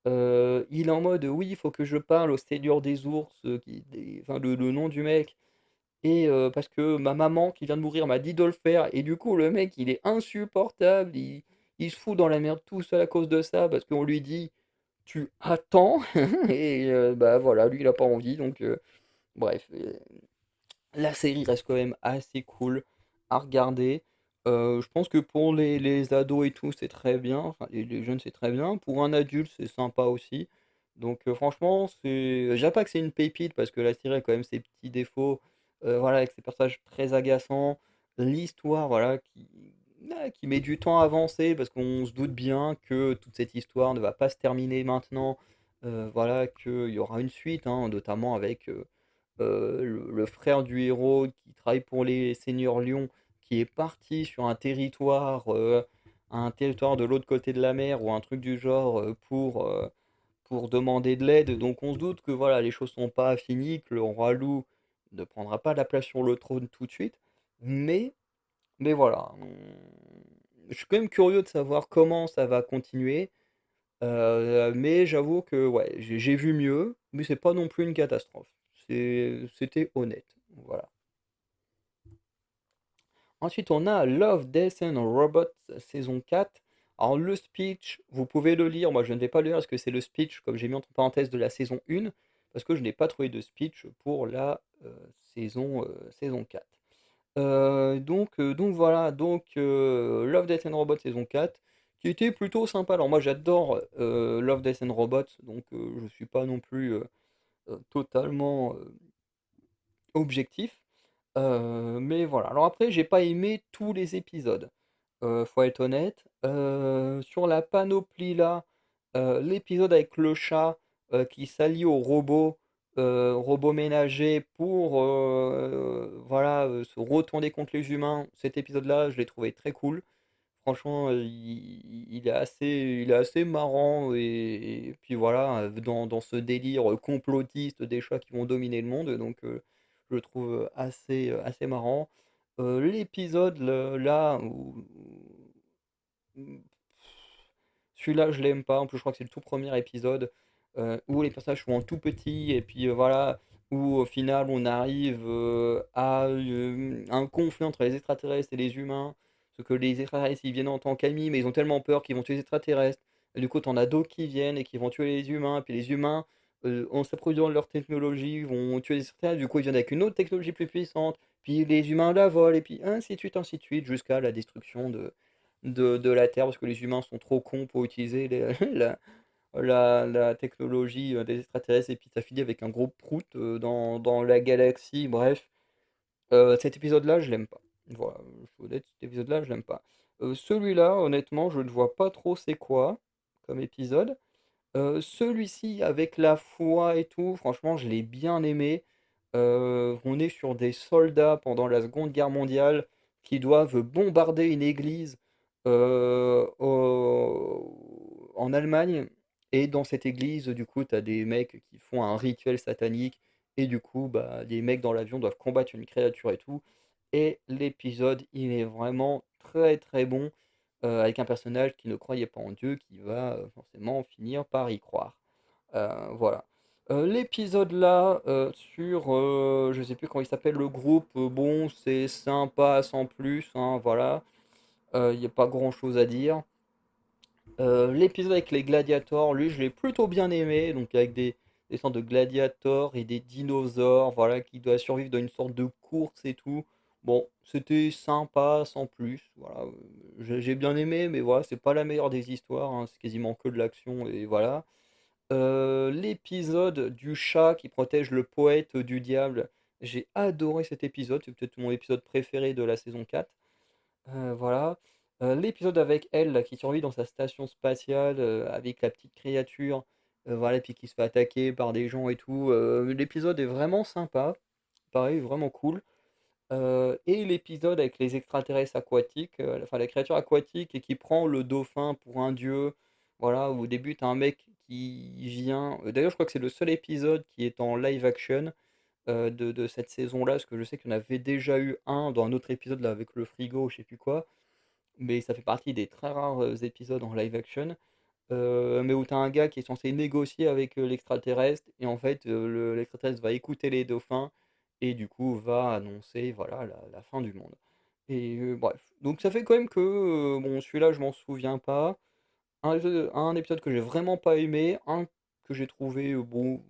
Il est en mode: «Oui, il faut que je parle au seigneur des ours», qui des enfin le nom du mec et parce que ma maman qui vient de mourir m'a dit de le faire et du coup le mec il est insupportable, il se fout dans la merde tout seul à cause de ça parce qu'on lui dit: «Tu attends» et bah, voilà, lui il a pas envie donc bref, la série reste quand même assez cool à regarder. Je pense que pour les ados et tout, c'est très bien, enfin les jeunes, c'est très bien. Pour un adulte, c'est sympa aussi. Donc franchement, je dirais pas que c'est une pépite parce que la série a quand même ses petits défauts, voilà, avec ses personnages très agaçants. L'histoire, voilà, qui met du temps à avancer parce qu'on se doute bien que toute cette histoire ne va pas se terminer maintenant. Voilà, qu'il y aura une suite, hein, notamment avec, le frère du héros qui travaille pour les seigneurs lions, qui est parti sur un territoire de l'autre côté de la mer ou un truc du genre, pour demander de l'aide. Donc on se doute que voilà, les choses sont pas finies, que le roi loup ne prendra pas la place sur le trône tout de suite. Mais, mais voilà, je suis quand même curieux de savoir comment ça va continuer. Mais j'avoue que ouais, j'ai vu mieux, mais c'est pas non plus une catastrophe. C'était honnête, voilà. Ensuite, on a Love, Death and Robots saison 4. Alors le speech, vous pouvez le lire, moi je ne vais pas le lire parce que c'est le speech, comme j'ai mis entre parenthèses, de la saison 1, parce que je n'ai pas trouvé de speech pour la saison 4. Donc voilà, Love, Death and Robots saison 4, qui était plutôt sympa. Alors moi j'adore Love, Death and Robots, donc je suis pas non plus totalement objectif. Mais voilà. Alors après, j'ai pas aimé tous les épisodes, faut être honnête. Sur la panoplie là, l'épisode avec le chat, qui s'allie au robot ménager pour, voilà, se retourner contre les humains, cet épisode-là, je l'ai trouvé très cool. Franchement, il est assez marrant et puis voilà, dans ce délire, complotiste des chats qui vont dominer le monde, donc je le trouve, assez marrant. L'épisode là où celui-là, je l'aime pas. En plus, je crois que c'est le tout premier épisode où les personnages sont en tout petit et puis voilà, où au final on arrive à un conflit entre les extraterrestres et les humains. Parce que les extraterrestres ils viennent en tant qu'amis, mais ils ont tellement peur qu'ils vont tuer les extraterrestres. Et du coup, t'en as d'autres qui viennent et qui vont tuer les humains. Puis les humains, en s'appropriant de leur technologie, vont tuer les extraterrestres. Du coup, ils viennent avec une autre technologie plus puissante. Puis les humains la volent, et puis ainsi de suite, jusqu'à la destruction de la Terre, parce que les humains sont trop cons pour utiliser la technologie des extraterrestres, et puis ça finit avec un gros prout dans la galaxie, bref. Cet épisode-là, je l'aime pas. Voilà, je suis honnête, cet épisode-là, je l'aime pas. Celui-là, honnêtement, je ne vois pas trop c'est quoi comme épisode. Celui-ci, avec la foi et tout, franchement, je l'ai bien aimé. On est sur des soldats pendant la Seconde Guerre mondiale qui doivent bombarder une église en Allemagne. Et dans cette église, du coup, tu as des mecs qui font un rituel satanique. Et du coup, bah, les mecs dans l'avion doivent combattre une créature et tout. Et l'épisode, il est vraiment très très bon avec un personnage qui ne croyait pas en Dieu, qui va forcément finir par y croire. Voilà. L'épisode là, sur, je sais plus comment il s'appelle le groupe, bon, c'est sympa sans plus, hein, voilà. Il y a pas grand chose à dire. L'épisode avec les gladiators, lui, je l'ai plutôt bien aimé, donc avec des sortes de gladiators et des dinosaures, voilà, qui doivent survivre dans une sorte de course et tout. Bon, c'était sympa sans plus, voilà. J'ai bien aimé, mais voilà, c'est pas la meilleure des histoires, hein, c'est quasiment que de l'action et voilà. L'épisode du chat qui protège le poète du diable, j'ai adoré cet épisode, c'est peut-être mon épisode préféré de la saison 4. Voilà. L'épisode avec elle là, qui survit dans sa station spatiale, avec la petite créature, voilà, puis qui se fait attaquer par des gens et tout, l'épisode est vraiment sympa, pareil, vraiment cool. Et l'épisode avec les extraterrestres aquatiques, enfin la créature aquatique et qui prend le dauphin pour un dieu. Voilà, où au début tu as un mec qui vient. D'ailleurs, je crois que c'est le seul épisode qui est en live action de cette saison-là, parce que je sais qu'il y en avait déjà eu un dans un autre épisode là avec le frigo, je sais plus quoi. Mais ça fait partie des très rares épisodes en live action. Mais où tu as un gars qui est censé négocier avec l'extraterrestre, et en fait, l'extraterrestre va écouter les dauphins, et du coup va annoncer voilà, la fin du monde. Et bref, donc ça fait quand même que, bon, celui-là, je m'en souviens pas. Un épisode que j'ai vraiment pas aimé, un que j'ai trouvé bon,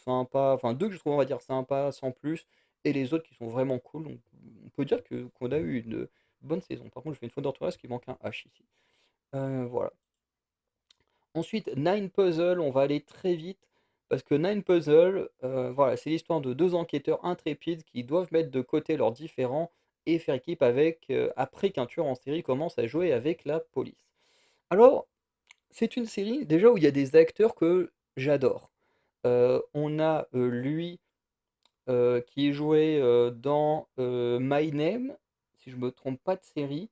sympa, enfin deux que j'ai trouvé, on va dire, sympa, sans plus, et les autres qui sont vraiment cool. Donc on peut dire qu'on a eu une bonne saison. Par contre, je fais une faute d'orthographe, parce qu'il manque un H ici. Voilà. Ensuite, Nine Puzzle, on va aller très vite parce que Nine Puzzle, voilà, c'est l'histoire de deux enquêteurs intrépides qui doivent mettre de côté leurs différends et faire équipe avec, après qu'un tueur en série commence à jouer avec la police. Alors, c'est une série déjà où il y a des acteurs que j'adore. On a lui qui jouait dans My Name, si je me trompe pas de série,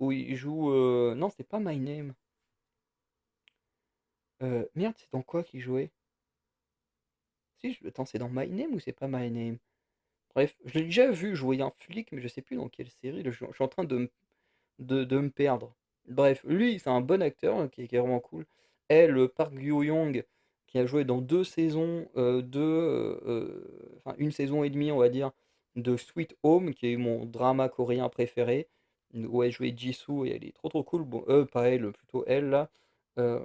où il joue. Non, c'est pas My Name. Merde, c'est dans quoi qu'il jouait? Si, attends, c'est dans My Name ou c'est pas My Name? Bref, je l'ai déjà vu jouer un flic, mais je sais plus dans quelle série. Je suis en train de me perdre. Bref, lui, c'est un bon acteur qui est vraiment cool. Elle, Park Gyu-young, qui a joué dans deux saisons, enfin une saison et demie, on va dire, de Sweet Home, qui est mon drama coréen préféré, où elle jouait Jisoo et elle est trop trop cool. Bon, pas elle, plutôt elle là. Euh,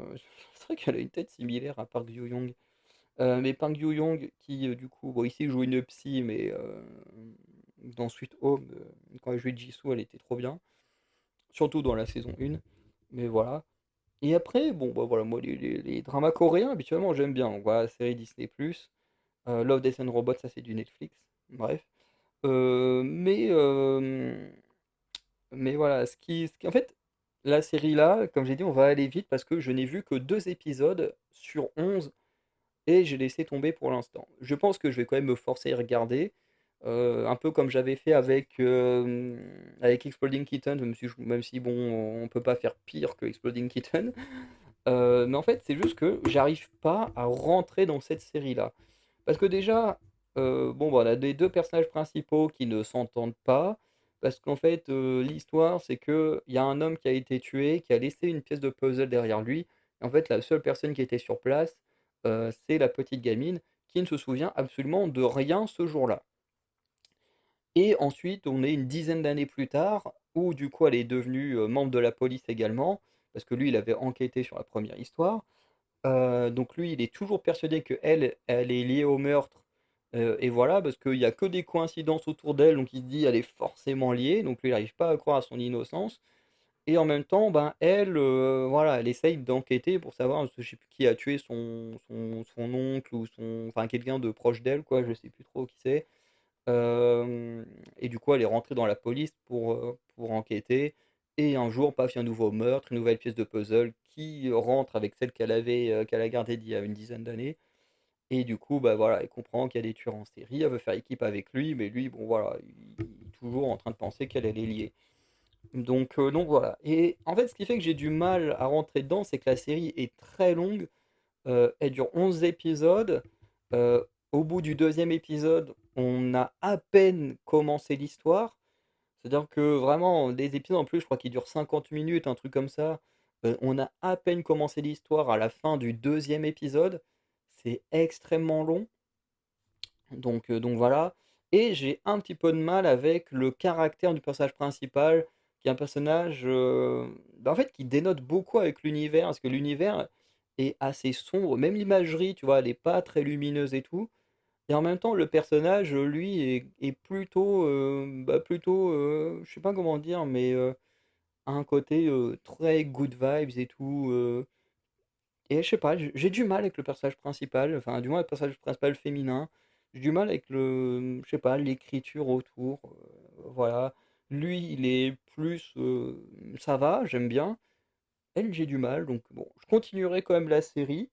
c'est vrai qu'elle a une tête similaire à Park Gyu-young. Mais Park Gyu-young qui, du coup, bon, ici joue une psy, mais dans Sweet Home, quand elle jouait Jisoo, elle était trop bien. Surtout dans la saison 1. Mais voilà. Et après, bon, bah voilà, moi, les dramas coréens, habituellement, j'aime bien. Donc voilà, série Disney+. Love, Death and Robots, ça c'est du Netflix. Bref. Euh, mais, euh, mais voilà, en fait, la série là, comme j'ai dit, on va aller vite parce que je n'ai vu que 2 épisodes sur 11 et j'ai laissé tomber pour l'instant. Je pense que je vais quand même me forcer à y regarder. un peu comme j'avais fait avec Exploding Kittens, même si bon, on peut pas faire pire que Exploding Kittens. Mais en fait, c'est juste que j'arrive pas à rentrer dans cette série-là. Parce que déjà, bon, bah, on a les 2 personnages principaux qui ne s'entendent pas, parce qu'en fait, l'histoire, c'est qu'il y a un homme qui a été tué, qui a laissé une pièce de puzzle derrière lui. Et en fait, la seule personne qui était sur place, c'est la petite gamine qui ne se souvient absolument de rien ce jour-là. Et ensuite, on est une dizaine d'années plus tard, où du coup, elle est devenue, membre de la police également, parce que lui, il avait enquêté sur la première histoire. Donc lui, il est toujours persuadé qu'elle, elle est liée au meurtre, et voilà, parce qu'il y a que des coïncidences autour d'elle, donc il se dit: «Elle est forcément liée», donc lui, il n'arrive pas à croire à son innocence et en même temps, ben, elle, voilà, elle essaye d'enquêter pour savoir, je sais plus qui a tué son oncle ou enfin quelqu'un de proche d'elle quoi, je sais plus trop qui c'est. Hem Et du coup, elle est rentrée dans la police pour enquêter et un jour, paf, il y a un nouveau meurtre, une nouvelle pièce de puzzle qui rentre avec celle qu'elle a gardée d'il y a une dizaine d'années et du coup, bah, voilà, elle comprend qu'il y a des tueurs en série, elle veut faire équipe avec lui, mais lui, bon, voilà, il est toujours en train de penser qu'elle, elle est liée. Donc voilà et en fait, ce qui fait que j'ai du mal à rentrer dedans, c'est que la série est très longue. Elle dure 11 épisodes. Heu, Au bout du deuxième épisode, on a à peine commencé l'histoire. C'est-à-dire que vraiment, des épisodes en plus, je crois qu'ils durent 50 minutes, un truc comme ça. On a à peine commencé l'histoire à la fin du deuxième épisode. C'est extrêmement long. Donc voilà et j'ai un petit peu de mal avec le caractère du personnage principal, qui est un personnage, bah, en fait, qui dénote beaucoup avec l'univers, parce que l'univers est assez sombre. Même l'imagerie, tu vois, elle est pas très lumineuse et tout et en même temps, le personnage, lui, est plutôt, bah, plutôt, je sais pas comment dire, mais, a un côté, très good vibes et tout, et je sais pas, j'ai du mal avec le personnage principal, enfin, du moins le personnage principal féminin. J'ai du mal avec je sais pas, l'écriture autour, voilà. Lui, il est plus, ça va, j'aime bien. Elle, j'ai du mal, donc bon, je continuerai quand même la série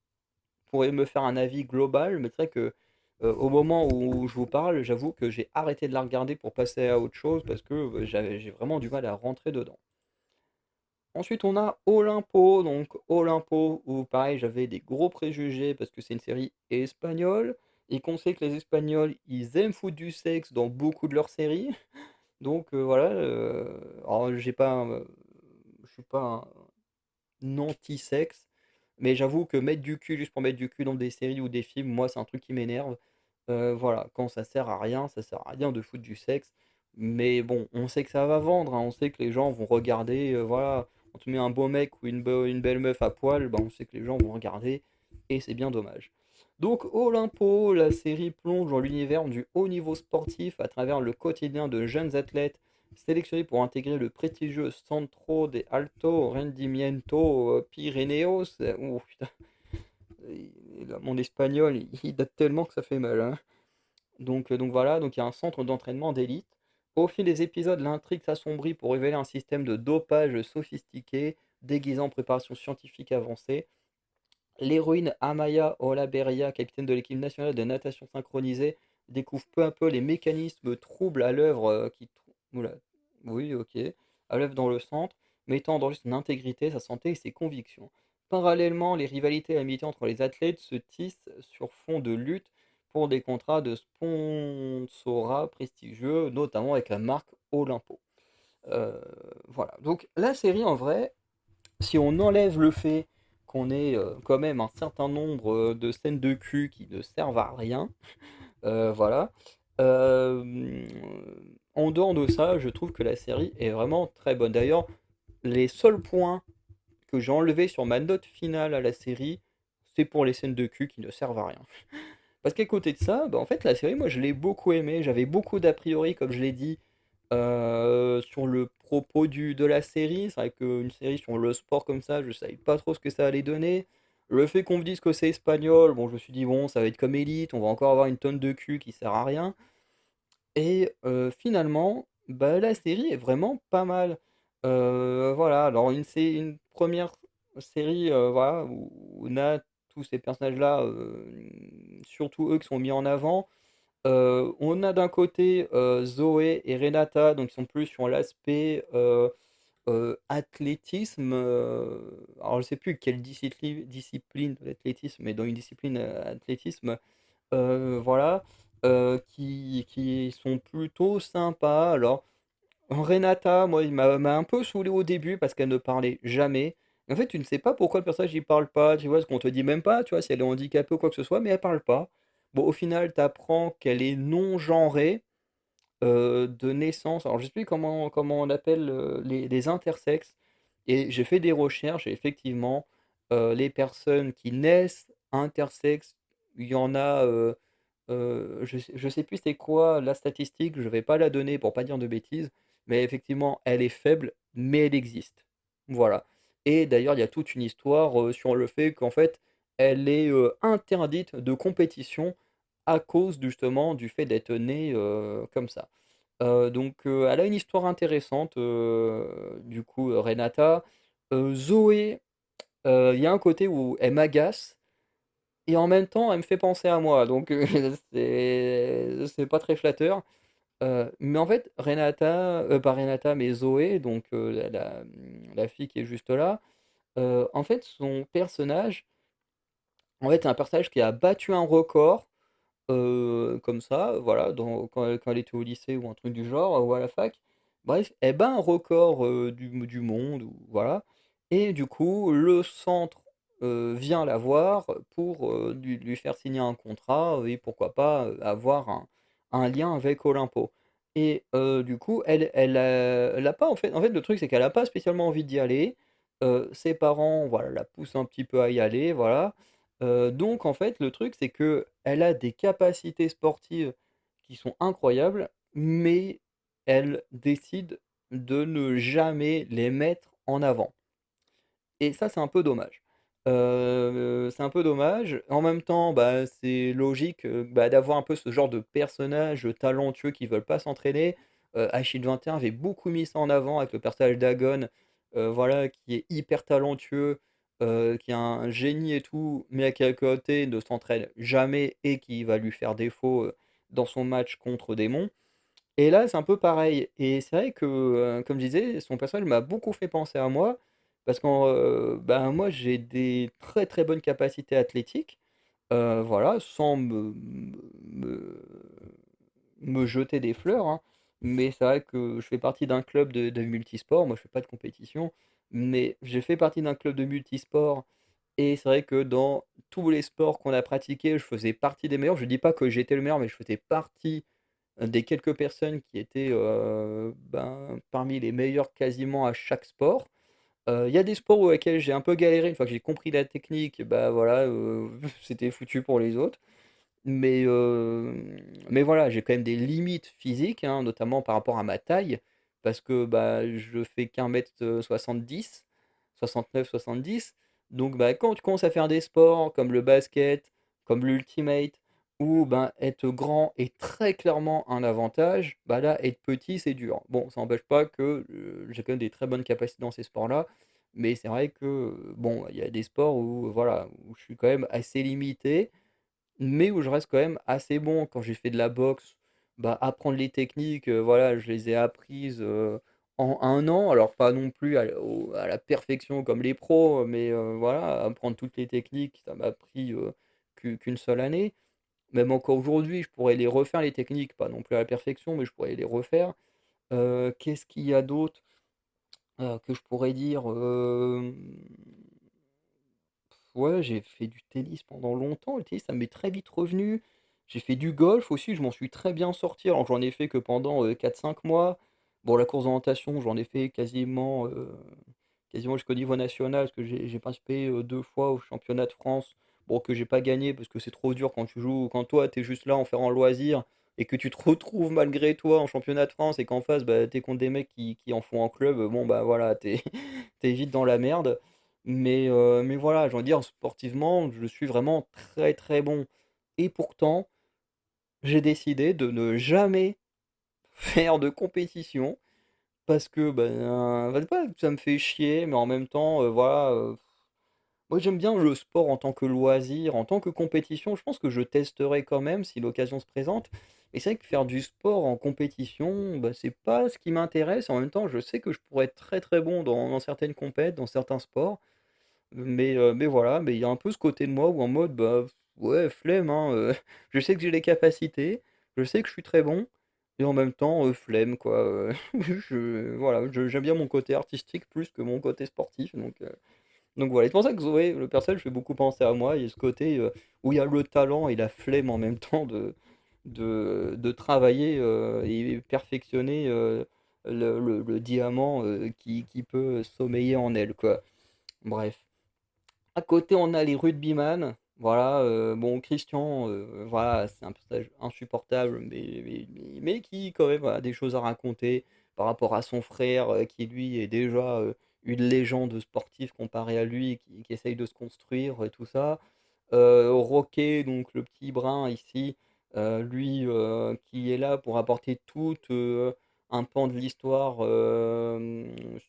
pour me faire un avis global, mais c'est vrai que, au moment où je vous parle, j'avoue que j'ai arrêté de la regarder pour passer à autre chose parce que, j'ai vraiment du mal à rentrer dedans. Ensuite, on a Olympo, donc Olympo, où pareil, j'avais des gros préjugés parce que c'est une série espagnole et qu'on sait que les Espagnols, ils aiment foutre du sexe dans beaucoup de leurs séries. Donc voilà, alors je suis pas un anti-sexe, mais j'avoue que mettre du cul juste pour mettre du cul dans des séries ou des films, moi, c'est un truc qui m'énerve. Voilà, quand ça sert à rien, ça sert à rien de foutre du sexe. Mais bon, on sait que ça va vendre, hein, on sait que les gens vont regarder, voilà. On te met un beau mec ou une belle meuf à poil, bah, on sait que les gens vont regarder, et c'est bien dommage. Donc Olympo, la série plonge dans l'univers du haut niveau sportif à travers le quotidien de jeunes athlètes sélectionnés pour intégrer le prestigieux Centro de Alto Rendimiento Pirineos. Oh putain, mon espagnol, il date tellement que ça fait mal, hein. Donc voilà, donc il y a un centre d'entraînement d'élite. Au fil des épisodes, l'intrigue s'assombrit pour révéler un système de dopage sophistiqué, déguisé en préparation scientifique avancée. L'héroïne Amaya Olaberria, capitaine de l'équipe nationale de natation synchronisée, découvre peu à peu les mécanismes troubles à l'œuvre oula, oui, ok, à l'œuvre dans le centre, mettant en danger son intégrité, sa santé et ses convictions. Parallèlement, les rivalités et l'amitié entre les athlètes se tissent sur fond de lutte pour des contrats de sponsorat prestigieux, notamment avec la marque Olympo. Euh, voilà. Donc la série, en vrai, si on enlève le fait qu'on ait quand même un certain nombre de scènes de cul qui ne servent à rien, voilà. Euh, En dehors de ça, je trouve que la série est vraiment très bonne. D'ailleurs, les seuls points que j'ai enlevés sur ma note finale à la série, c'est pour les scènes de cul qui ne servent à rien. Parce qu'à côté de ça, bah, en fait, la série, moi, je l'ai beaucoup aimée. J'avais beaucoup d'a priori, comme je l'ai dit, sur le propos de la série. C'est vrai qu'une série sur le sport comme ça, je savais pas trop ce que ça allait donner. Le fait qu'on me dise que c'est espagnol, bon, je me suis dit, bon, ça va être comme Elite, on va encore avoir une tonne de cul qui sert à rien. Et finalement, bah, la série est vraiment pas mal. Voilà, alors une première série, voilà, où on a tous ces personnages-là, surtout eux qui sont mis en avant. On a d'un côté, Zoé et Renata, donc ils sont plus sur l'aspect, athlétisme, alors je sais plus quelle discipline de l'athlétisme, mais dans une discipline, athlétisme, voilà, qui sont plutôt sympas. Alors Renata, moi, il m'a un peu saoulé au début parce qu'elle ne parlait jamais. En fait, tu ne sais pas pourquoi le personnage il parle pas, tu vois? Parce qu'on te dit même pas, tu vois, si elle est handicapée ou quoi que ce soit, mais elle parle pas. Bon, au final, tu apprends qu'elle est non genrée, de naissance. Alors, je sais plus comment on appelle, les intersexes. Et j'ai fait des recherches et effectivement, les personnes qui naissent intersexes, il y en a, je sais plus c'est quoi la statistique, je vais pas la donner pour pas dire de bêtises, mais effectivement, elle est faible, mais elle existe. Voilà. Et d'ailleurs, il y a toute une histoire, sur le fait qu'en fait, elle est, interdite de compétition à cause justement du fait d'être née, comme ça. Donc, elle a une histoire intéressante, du coup, Renata. Zoé, il y a un côté où elle m'agace et en même temps, elle me fait penser à moi, donc c'est pas très flatteur. Mais en fait, Renata, pas Renata, mais Zoé, donc la fille qui est juste là, en fait, son personnage, en fait, c'est un personnage qui a battu un record, comme ça, voilà, quand elle était au lycée ou un truc du genre, ou à la fac. Bref, elle bat un record, du monde ou voilà et du coup, le centre, vient la voir pour, lui faire signer un contrat, et pourquoi pas, avoir un lien avec Olympo et du coup, elle a pas en fait, le truc, c'est qu'elle a pas spécialement envie d'y aller. Ses parents, voilà, la poussent un petit peu à y aller, voilà. Donc en fait, le truc, c'est que elle a des capacités sportives qui sont incroyables, mais elle décide de ne jamais les mettre en avant. Et ça, c'est un peu dommage. C'est un peu dommage. En même temps, bah, c'est logique, bah, d'avoir un peu ce genre de personnages talentueux qui veulent pas s'entraîner. Achille 21 avait beaucoup mis ça en avant avec le personnage d'Agon, voilà, qui est hyper talentueux, qui est un génie et tout, mais qui à côté ne s'entraîne jamais et qui va lui faire défaut, dans son match contre Démon. Et là, c'est un peu pareil et c'est vrai que, comme je disais, son personnage m'a beaucoup fait penser à moi parce que ben, moi, j'ai des très, très bonnes capacités athlétiques, voilà, sans me me jeter des fleurs, hein. Mais c'est vrai que je fais partie d'un club de multisport. Moi, je fais pas de compétition, mais je fais partie d'un club de multisport et c'est vrai que dans tous les sports qu'on a pratiqués, je faisais partie des meilleurs. Je dis pas que j'étais le meilleur, mais je faisais partie des quelques personnes qui étaient, ben, parmi les meilleurs quasiment à chaque sport. Il y a des sports pour lesquels j'ai un peu galéré, une fois que j'ai compris la technique, bah, voilà, c'était foutu pour les autres. Mais voilà, j'ai quand même des limites physiques, hein, notamment par rapport à ma taille, parce que, bah, je fais qu'un mètre 70, 69-70. Donc, bah, quand tu commences à faire des sports comme le basket, comme l'ultimate, où ben, être grand est très clairement un avantage, bah là, être petit, c'est dur. Bon, ça n'empêche pas que j'ai quand même des très bonnes capacités dans ces sports-là, mais c'est vrai que, bon, il y a des sports où, voilà, où je suis quand même assez limité mais où je reste quand même assez bon. Quand j'ai fait de la boxe, bah, apprendre les techniques, voilà, je les ai apprises, en 1 an. Alors pas non plus à la perfection comme les pros, mais voilà, apprendre toutes les techniques, ça m'a pris, qu'une seule année. Même encore aujourd'hui, je pourrais les refaire les techniques, pas non plus à la perfection, mais je pourrais les refaire. Qu'est-ce qu'il y a d'autre, que je pourrais dire? Ouais, j'ai fait du tennis pendant longtemps. Le tennis, ça m'est très vite revenu. J'ai fait du golf aussi, je m'en suis très bien sorti. Alors, j'en ai fait que pendant 4-5 mois. Bon, la course d'orientation, j'en ai fait quasiment jusqu'au niveau national, parce que j'ai participé 2 fois au championnat de France. Bon, que j'ai pas gagné parce que c'est trop dur quand tu joues, quand toi, tu es juste là en faire en loisir et que tu te retrouves malgré toi en championnat de France et qu'en face, bah, tu es contre des mecs qui en font en club. Bon, bah voilà, t'es vite dans la merde. Mais voilà, j'ai envie de dire sportivement, je suis vraiment très, très bon et pourtant, j'ai décidé de ne jamais faire de compétition parce que, ben, bah, pas que ça me fait chier, mais en même temps, voilà, Moi, j'aime bien le sport en tant que loisir, en tant que compétition. Je pense que je testerai quand même si l'occasion se présente. Et c'est vrai que faire du sport en compétition, bah, c'est pas ce qui m'intéresse. En même temps, je sais que je pourrais être très très bon dans certaines compètes, dans certains sports. Mais voilà, mais il y a un peu ce côté de moi où en mode, bah, ouais, flemme, hein, je sais que j'ai les capacités, je sais que je suis très bon et en même temps, flemme quoi, voilà, j'aime bien mon côté artistique plus que mon côté sportif donc voilà. Et c'est pour ça que Zoé, le personnage fait beaucoup penser à moi. Il y a ce côté, où il y a le talent et la flemme en même temps de travailler, et perfectionner, le diamant, qui peut sommeiller en elle, quoi. Bref. À côté, on a les rugbyman. Voilà, bon, Christian, voilà, c'est un personnage insupportable, mais qui, quand même, a des choses à raconter par rapport à son frère, qui lui est déjà une légende sportive comparé à lui, qui essaye de se construire et tout ça. Rocket, donc le petit brun ici, lui, qui est là pour apporter tout un pan de l'histoire,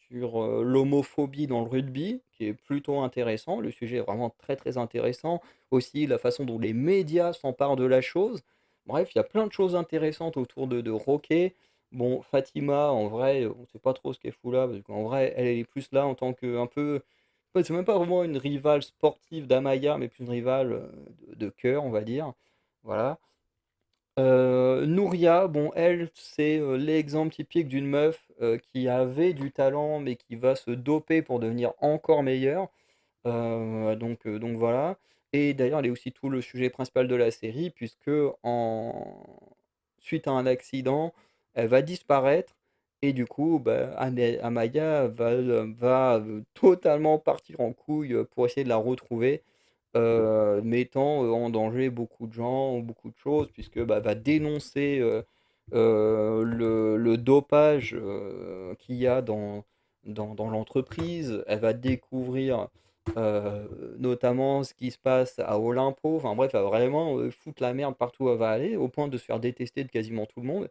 sur, l'homophobie dans le rugby, qui est plutôt intéressant. Le sujet est vraiment très, très intéressant. Aussi la façon dont les médias s'emparent de la chose. Bref, il y a plein de choses intéressantes autour de Rocket. Bon, Fatima, en vrai, on ne sait pas trop ce qu'elle fout là, parce qu'en vrai, elle est plus là en tant que un peu en fait, c'est même pas vraiment une rivale sportive d'Amaya, mais plus une rivale, de cœur, on va dire. Voilà. Nouria, bon, elle, c'est, l'exemple typique d'une meuf, qui avait du talent, mais qui va se doper pour devenir encore meilleure. Donc voilà. Et d'ailleurs, elle est aussi tout le sujet principal de la série, puisque en suite à un accident, elle va disparaître et du coup, bah, Amaya va totalement partir en couille, pour essayer de la retrouver, mettant, en danger beaucoup de gens, beaucoup de choses puisque, bah, va dénoncer, le dopage, qu'il y a dans l'entreprise. Elle va découvrir, notamment ce qui se passe à Olympo. Enfin bref, elle va vraiment, foutre la merde partout où elle va aller, au point de se faire détester de quasiment tout le monde.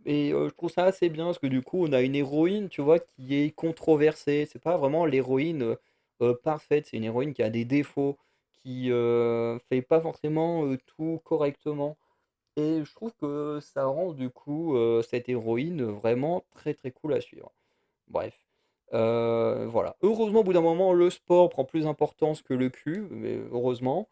Et je trouve ça assez bien parce que du coup, on a une héroïne, tu vois, qui est controversée. C'est pas vraiment l'héroïne, parfaite, c'est une héroïne qui a des défauts, qui, fait pas forcément, tout correctement. Et je trouve que ça rend du coup, cette héroïne vraiment très, très cool à suivre. Bref, voilà. Heureusement, au bout d'un moment, le sport prend plus d'importance que le cul, mais heureusement.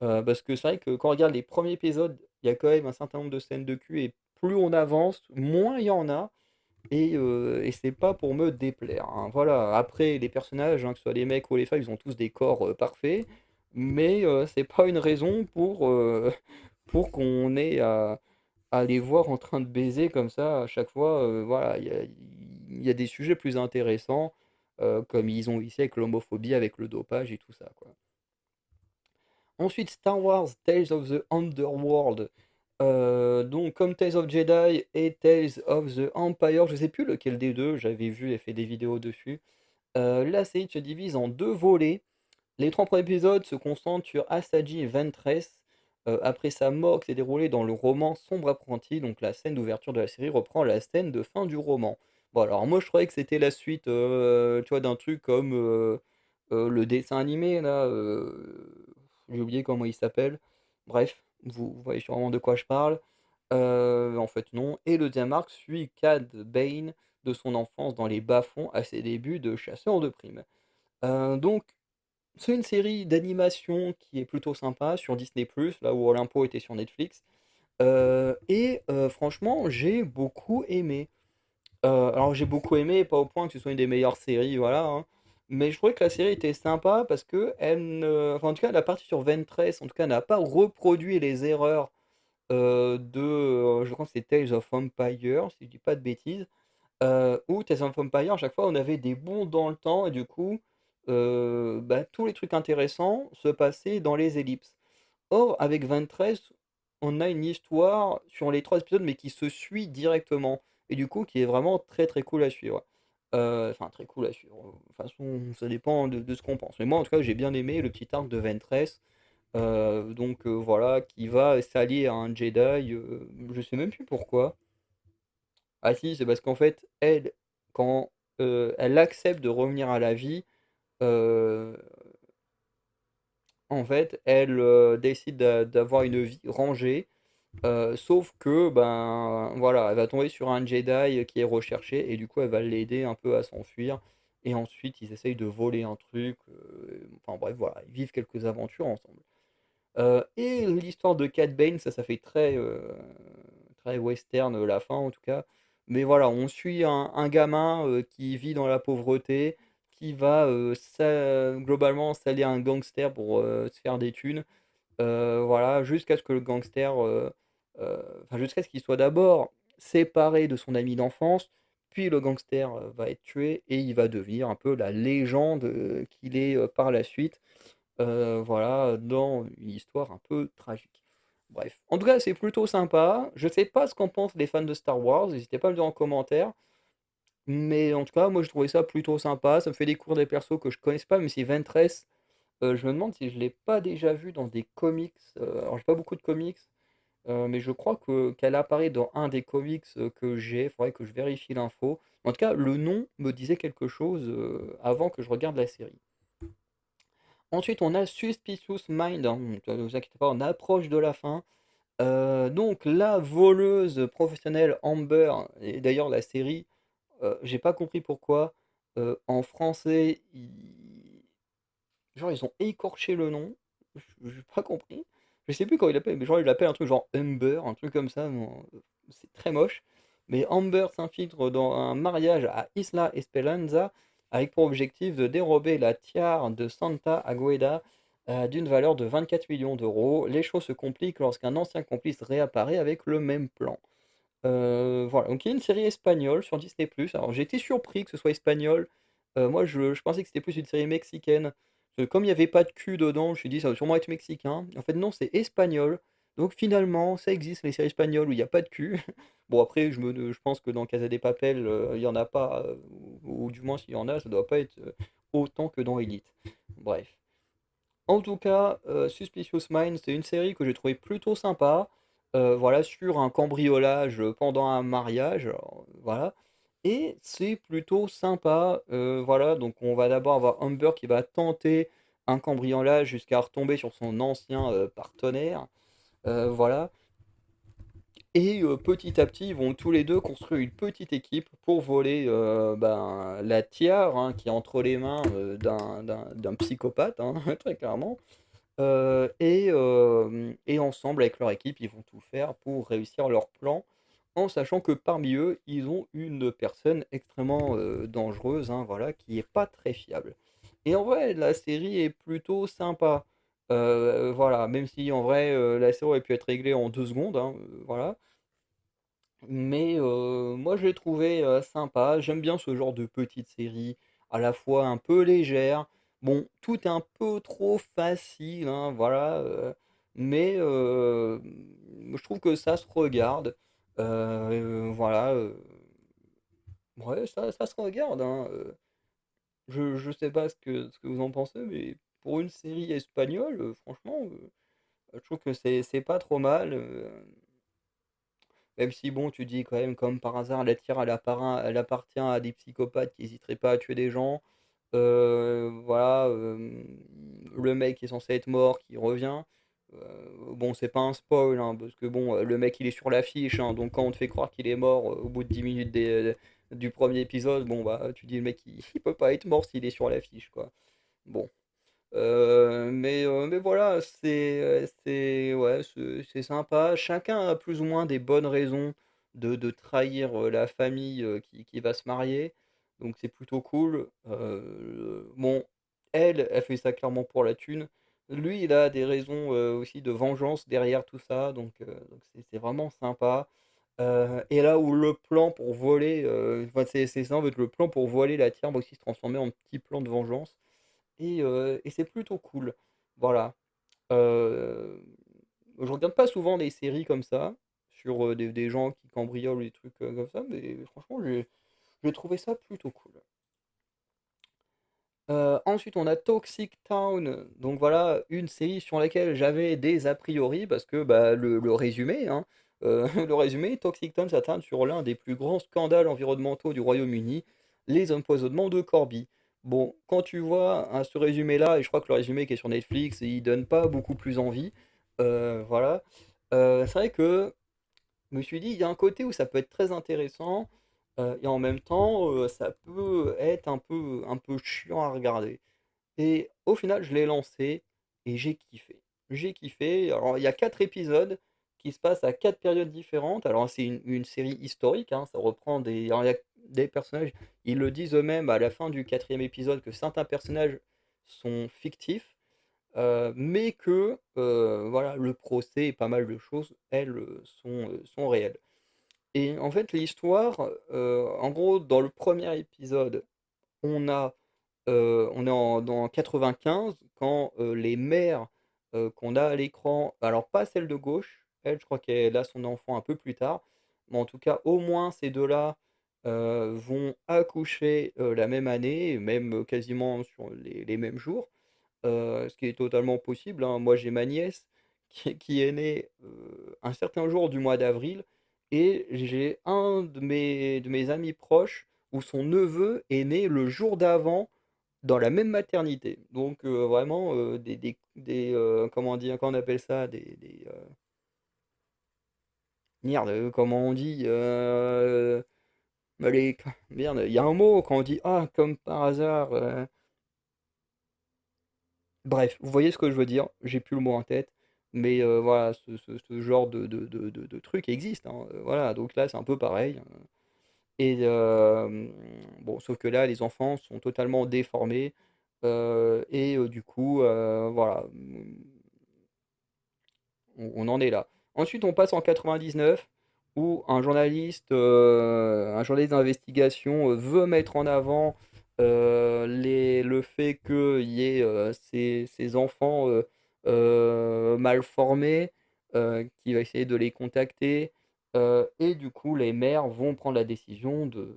Parce que c'est vrai que quand on regarde les premiers épisodes, il y a quand même un certain nombre de scènes de cul et plus on avance, moins il y en a et c'est pas pour me déplaire, hein. Voilà, après les personnages, hein, que ce soit les mecs ou les femmes, ils ont tous des corps, parfaits, mais c'est pas une raison pour qu'on ait à les voir en train de baiser comme ça à chaque fois, voilà, il y a des sujets plus intéressants, comme ils ont ici avec l'homophobie, avec le dopage et tout ça, quoi. Ensuite, Star Wars Tales of the Underworld. Donc, comme Tales of Jedi et Tales of the Empire, je sais plus lequel des deux, j'avais vu et fait des vidéos dessus. La série se divise en deux volets. Les trois premiers épisodes se concentrent sur Asajj Ventress. Après sa mort qui s'est déroulée dans le roman Sombre Apprenti, donc la scène d'ouverture de la série reprend la scène de fin du roman. Bon, alors moi je croyais que c'était la suite, tu vois, d'un truc comme le dessin animé là, j'ai oublié comment il s'appelle. Bref, vous voyez sûrement de quoi je parle. En fait non. Et le deuxième arc suit Cad Bane de son enfance dans les bas-fonds à ses débuts de chasseur de primes. Donc c'est une série d'animation qui est plutôt sympa sur Disney+, là où Olympo était sur Netflix. Franchement, j'ai beaucoup aimé. Alors j'ai beaucoup aimé, pas au point que ce soit une des meilleures séries, voilà, hein. Mais je trouvais que la série était sympa parce que elle ne enfin, en tout cas, la partie sur Ventress, en tout cas, n'a pas reproduit les erreurs, je crois que c'est Tales of Empire, si je dis pas de bêtises. Où Tales of Empire, à chaque fois, on avait des bonds dans le temps et du coup, bah, tous les trucs intéressants se passaient dans les ellipses. Or, avec 23, on a une histoire sur les 3 épisodes, mais qui se suit directement et du coup, qui est vraiment très, très cool à suivre. Enfin, très cool à suivre, de toute façon, ça dépend de ce qu'on pense. Mais moi, en tout cas, j'ai bien aimé le petit arc de 23, voilà, qui va s'allier à un Jedi, je sais même plus pourquoi. Ah si, c'est parce qu'en fait, elle, quand, elle accepte de revenir à la vie, heu en fait, elle décide d'avoir une vie rangée. Sauf que, ben, voilà, elle va tomber sur un Jedi qui est recherché et du coup, elle va l'aider un peu à s'enfuir et ensuite ils essayent de voler un truc, enfin bref, voilà, ils vivent quelques aventures ensemble. Et l'histoire de Cad Bane, ça fait très, très western, la fin en tout cas. Mais voilà, on suit un gamin, qui vit dans la pauvreté, qui va, globalement s'allier à un gangster pour, se faire des thunes. Voilà, jusqu'à ce que le gangster, enfin jusqu'à ce qu'il soit d'abord séparé de son ami d'enfance, puis le gangster, va être tué et il va devenir un peu la légende, qu'il est, par la suite, voilà, dans une histoire un peu tragique. Bref, en tout cas, c'est plutôt sympa. Je sais pas ce qu'en pensent les fans de Star Wars, n'hésitez pas à me dire en commentaire, mais en tout cas, moi, je trouvais ça plutôt sympa. Ça me fait découvrir des persos que je connaisse pas, mais c'est Ventress. Je me demande si je l'ai pas déjà vu dans des comics, alors j'ai pas beaucoup de comics, mais je crois qu'elle apparaît dans un des comics, que j'ai. Il faudrait que je vérifie l'info. En tout cas, le nom me disait quelque chose, avant que je regarde la série. Ensuite, on a Suspicious Mind, hein, donc, ne vous inquiétez pas, on approche de la fin. Donc la voleuse professionnelle Amber, et d'ailleurs la série, j'ai pas compris pourquoi, en français, genre ils ont écorché le nom, j'ai pas compris. Je sais plus comment il l'appelle, mais genre il l'appelle un truc genre Humber, un truc comme ça, non, c'est très moche. Mais Amber s'infiltre dans un mariage à Isla Esperanza avec pour objectif de dérober la tiare de Santa Agueda, d'une valeur de 24 millions d'euros. Les choses se compliquent lorsqu'un ancien complice réapparaît avec le même plan. Voilà, donc il y a une série espagnole sur Disney+. Alors j'ai été surpris que ce soit espagnol. Moi je pensais que c'était plus une série mexicaine. Comme il y avait pas de cul dedans, je me suis dit: «Ça va sûrement être mexicain». En fait non, c'est espagnol. Donc finalement, ça existe les séries espagnoles où il y a pas de cul. Bon après je pense que dans Casa de Papel, il y en a pas, ou du moins s'il y en a, ça doit pas être, autant que dans Elite. Bref. En tout cas, Suspicious Minds, c'est une série que j'ai trouvée plutôt sympa, voilà, sur un cambriolage, pendant un mariage, alors, voilà, et c'est plutôt sympa, voilà, donc on va d'abord avoir Amber qui va tenter un cambriolage jusqu'à retomber sur son ancien, partenaire, voilà. Et petit à petit, ils vont tous les 2 construire une petite équipe pour voler, ben, la tiare, hein, qui est entre les mains, d'un psychopathe, hein, très clairement. Et ensemble, avec leur équipe, ils vont tout faire pour réussir leur plan, en sachant que parmi eux, ils ont une personne extrêmement, dangereuse, hein, voilà, qui est pas très fiable. Et en vrai, la série est plutôt sympa. Voilà, même si en vrai, la série aurait pu être réglée en 2 secondes, hein, voilà. Mais moi je l'ai trouvé, sympa. J'aime bien ce genre de petite série, à la fois un peu légère. Bon, tout est un peu trop facile, hein, voilà, mais je trouve que ça se regarde. Voilà, ouais, ça se regarde, hein, je sais pas ce que vous en pensez, mais pour une série espagnole, franchement, je trouve que c'est pas trop mal, même si bon, tu dis quand même comme par hasard la tire elle appartient à des psychopathes qui hésiteraient pas à tuer des gens. Voilà, le mec est censé être mort qui revient. Bon, c'est pas un spoil, hein, parce que bon, le mec il est sur l'affiche, hein, donc quand on te fait croire qu'il est mort, au bout de 10 minutes du premier épisode, bon bah tu dis le mec il peut pas être mort s'il est sur l'affiche, quoi. Bon. Mais voilà, c'est ouais, c'est sympa. Chacun a plus ou moins des bonnes raisons de trahir, la famille, qui va se marier, donc c'est plutôt cool. Bon, elle fait ça clairement pour la thune. Lui, il a des raisons, aussi de vengeance derrière tout ça, donc c'est vraiment sympa. Et là où le plan pour voler, enfin c'est ça en fait, le plan pour voler la tiare va aussi se transformer en petit plan de vengeance. Et c'est plutôt cool. Voilà. Heu, je regarde pas souvent des séries comme ça, sur, des gens qui cambriolent ou des trucs, comme ça, mais franchement, j'ai trouvé ça plutôt cool. Ensuite, on a Toxic Town, donc voilà, une série sur laquelle j'avais des a priori parce que, bah, le résumé, hein, le résumé, Toxic Town s'attarde sur l'un des plus grands scandales environnementaux du Royaume-Uni, les empoisonnements de Corby. Bon, quand tu vois ce résumé-là, et je crois que le résumé qui est sur Netflix, il donne pas beaucoup plus envie, voilà. C'est vrai que je me suis dit, il y a un côté où ça peut être très intéressant, et en même temps, ça peut être un peu chiant à regarder. Et au final, je l'ai lancé et j'ai kiffé. J'ai kiffé. Alors, il y a 4 épisodes qui se passent à 4 périodes différentes. Alors, c'est une série historique, hein, ça reprend des. Alors, il y a des personnages, ils le disent eux-mêmes à la fin du quatrième épisode que certains personnages sont fictifs, mais que voilà, le procès et pas mal de choses, elles, sont réelles. Et en fait, l'histoire, en gros, dans le premier épisode, on a on est dans 95 quand, les mères, qu'on a à l'écran, alors pas celle de gauche, elle je crois qu'elle a son enfant un peu plus tard, mais en tout cas au moins ces 2 là, vont accoucher, la même année, même, quasiment sur les mêmes jours, ce qui est totalement possible, hein. Moi j'ai ma nièce qui est née, un certain jour du mois d'avril, et j'ai un de mes amis proches où son neveu est né le jour d'avant dans la même maternité. Donc vraiment, comment dire? Comment on appelle ça? Merde, comment on dit? Bah, merde, il y a un mot quand on dit: «Ah, comme par hasard», bref, vous voyez ce que je veux dire? J'ai plus le mot en tête, mais voilà, ce genre de truc existe, hein, voilà, donc là, c'est un peu pareil, et bon, sauf que là, les enfants sont totalement déformés, et du coup, voilà, on en est là. Ensuite, on passe en 99 où un journaliste d'investigation veut mettre en avant le fait qu'il y ait ces enfants mal formés, qui va essayer de les contacter. Et du coup, les maires vont prendre la décision de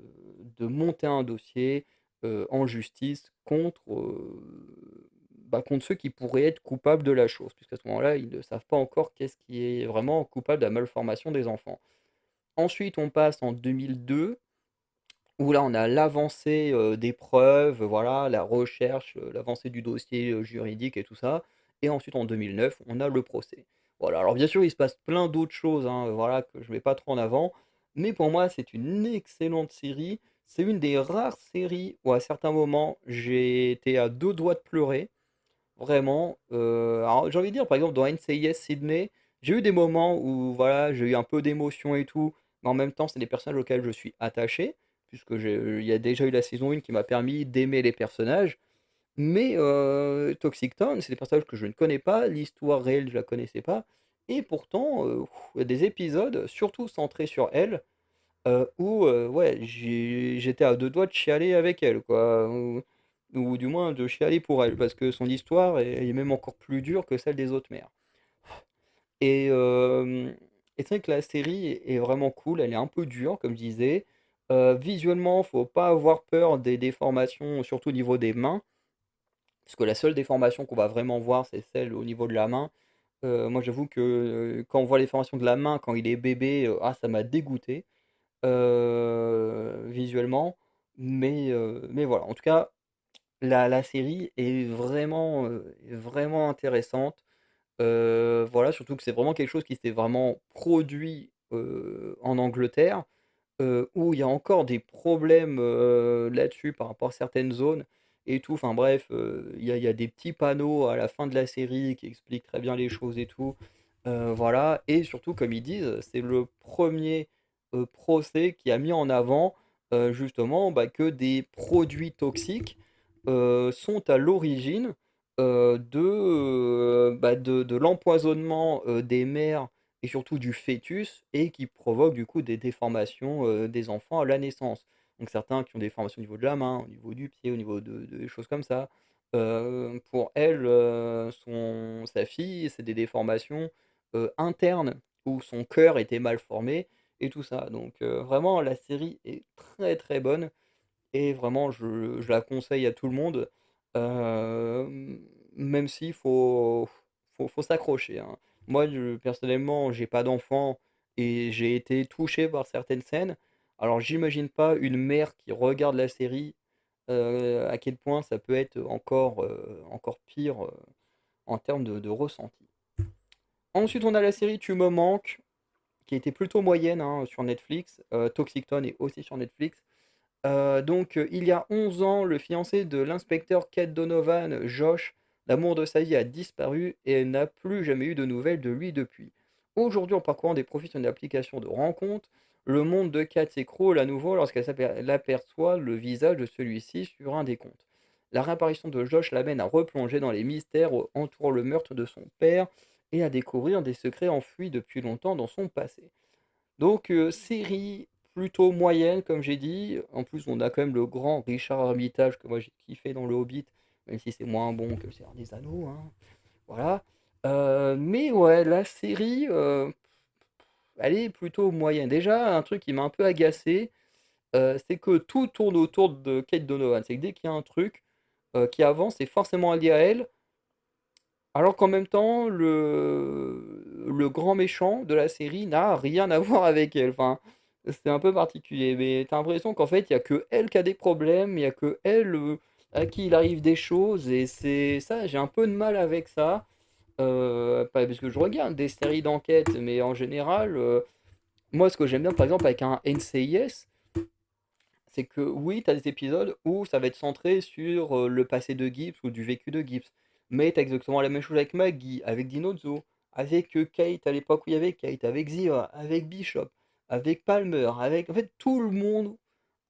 monter un dossier en justice contre ceux qui pourraient être coupables de la chose, puisqu'à ce moment-là, ils ne savent pas encore qu'est-ce qui est vraiment coupable de la malformation des enfants. Ensuite, on passe en 2002, où là, on a l'avancée des preuves, voilà, la recherche, l'avancée du dossier juridique et tout ça. Et ensuite, en 2009, on a le procès. Voilà, alors bien sûr, il se passe plein d'autres choses, hein, voilà, que je ne mets pas trop en avant. Mais pour moi, c'est une excellente série. C'est une des rares séries où, à certains moments, j'ai été à deux doigts de pleurer. Vraiment, alors j'ai envie de dire, par exemple, dans NCIS Sydney, j'ai eu des moments où voilà, j'ai eu un peu d'émotion et tout, mais en même temps, c'est des personnages auxquels je suis attaché, puisque il y a déjà eu la saison 1 qui m'a permis d'aimer les personnages. Mais Toxic Town, c'est des personnages que je ne connais pas, l'histoire réelle, je la connaissais pas, et pourtant, il y a des épisodes, surtout centrés sur elle, où, ouais, j'étais à 2 doigts de chialer avec elle, quoi, ou du moins de chialer pour elle, parce que son histoire est même encore plus dure que celle des autres mères. Et et c'est vrai que la série est vraiment cool, elle est un peu dure, comme je disais. Visuellement, faut pas avoir peur des déformations, surtout au niveau des mains, parce que la seule déformation qu'on va vraiment voir, c'est celle au niveau de la main. Moi, j'avoue que, quand on voit les formations de la main quand il est bébé, ah ça m'a dégoûté visuellement. Mais voilà, en tout cas, la série est vraiment intéressante. Voilà, surtout que c'est vraiment quelque chose qui s'est vraiment produit, en Angleterre, où il y a encore des problèmes, là-dessus par rapport à certaines zones et tout. Enfin bref, il y a des petits panneaux à la fin de la série qui expliquent très bien les choses et tout. Voilà, et surtout comme ils disent, c'est le premier procès qui a mis en avant, justement, bah, que des produits toxiques, sont à l'origine, de l'empoisonnement, des mères et surtout du fœtus, et qui provoque du coup des déformations, des enfants à la naissance. Donc certains qui ont des déformations au niveau de la main, au niveau du pied, au niveau de choses comme ça. Pour elle, sa fille, c'est des déformations, internes où son cœur était mal formé et tout ça. Donc vraiment la série est très, très bonne, et vraiment je la conseille à tout le monde, même s'il faut s'accrocher, hein. Moi, personnellement, j'ai pas d'enfant et j'ai été touché par certaines scènes. Alors j'imagine pas une mère qui regarde la série, à quel point ça peut être encore pire, en termes de ressenti. Ensuite, on a la série Tu me manques, qui était plutôt moyenne, hein, sur Netflix. Toxic Tone est aussi sur Netflix. Il y a 11 ans, le fiancé de l'inspecteur Kate Donovan, Josh, l'amour de sa vie, a disparu et elle n'a plus jamais eu de nouvelles de lui depuis. Aujourd'hui, en parcourant des profils sur une application de rencontre, le monde de Kate s'écroule à nouveau lorsqu'elle aperçoit le visage de celui-ci sur un des comptes. La réapparition de Josh l'amène à replonger dans les mystères entourant le meurtre de son père et à découvrir des secrets enfouis depuis longtemps dans son passé. Série plutôt moyenne, comme j'ai dit. En plus, on a quand même le grand Richard Armitage que moi j'ai kiffé dans Le Hobbit, même si c'est moins bon que Le Seigneur des Anneaux, hein. Voilà. Mais ouais, la série, elle est plutôt moyenne. Déjà, un truc qui m'a un peu agacé, c'est que tout tourne autour de Kate Donovan. C'est que dès qu'il y a un truc qui avance, c'est forcément lié à elle. Alors qu'en même temps, le grand méchant de la série n'a rien à voir avec elle. Enfin, c'est un peu particulier, mais t'as l'impression qu'en fait, il y a que elle qui a des problèmes, il y a que elle à qui il arrive des choses, et c'est ça, j'ai un peu de mal avec ça. Pas parce que je regarde des séries d'enquête, mais en général, moi, ce que j'aime bien, par exemple, avec un NCIS, c'est que oui, tu as des épisodes où ça va être centré sur le passé de Gibbs ou du vécu de Gibbs. Mais tu as exactement la même chose avec Maggie, avec Dinozzo, avec Kate à l'époque où il y avait Kate, avec Zira, avec Bishop, avec Palmer, avec. En fait, tout le monde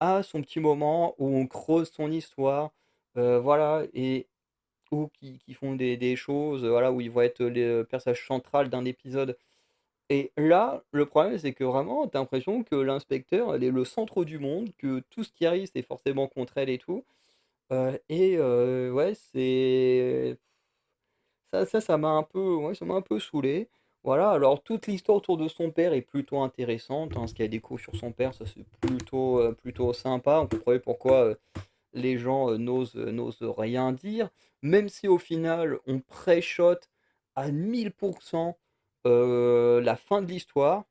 a son petit moment où on creuse son histoire. Voilà, et ou qui font des choses, voilà, où ils vont être le personnage central d'un épisode. Et là, le problème, c'est que vraiment, tu as l'impression que l'inspecteur, elle est le centre du monde, que tout ce qui arrive, c'est forcément contre elle et tout. Ouais, c'est ça m'a un peu ouais, ça m'a un peu saoulé. Voilà, alors toute l'histoire autour de son père est plutôt intéressante, hein, ce qu'il y a des coups sur son père, ça c'est plutôt sympa. On comprenait pourquoi, les gens, n'osent rien dire, même si au final on pré-shot à 1000 la fin de l'histoire.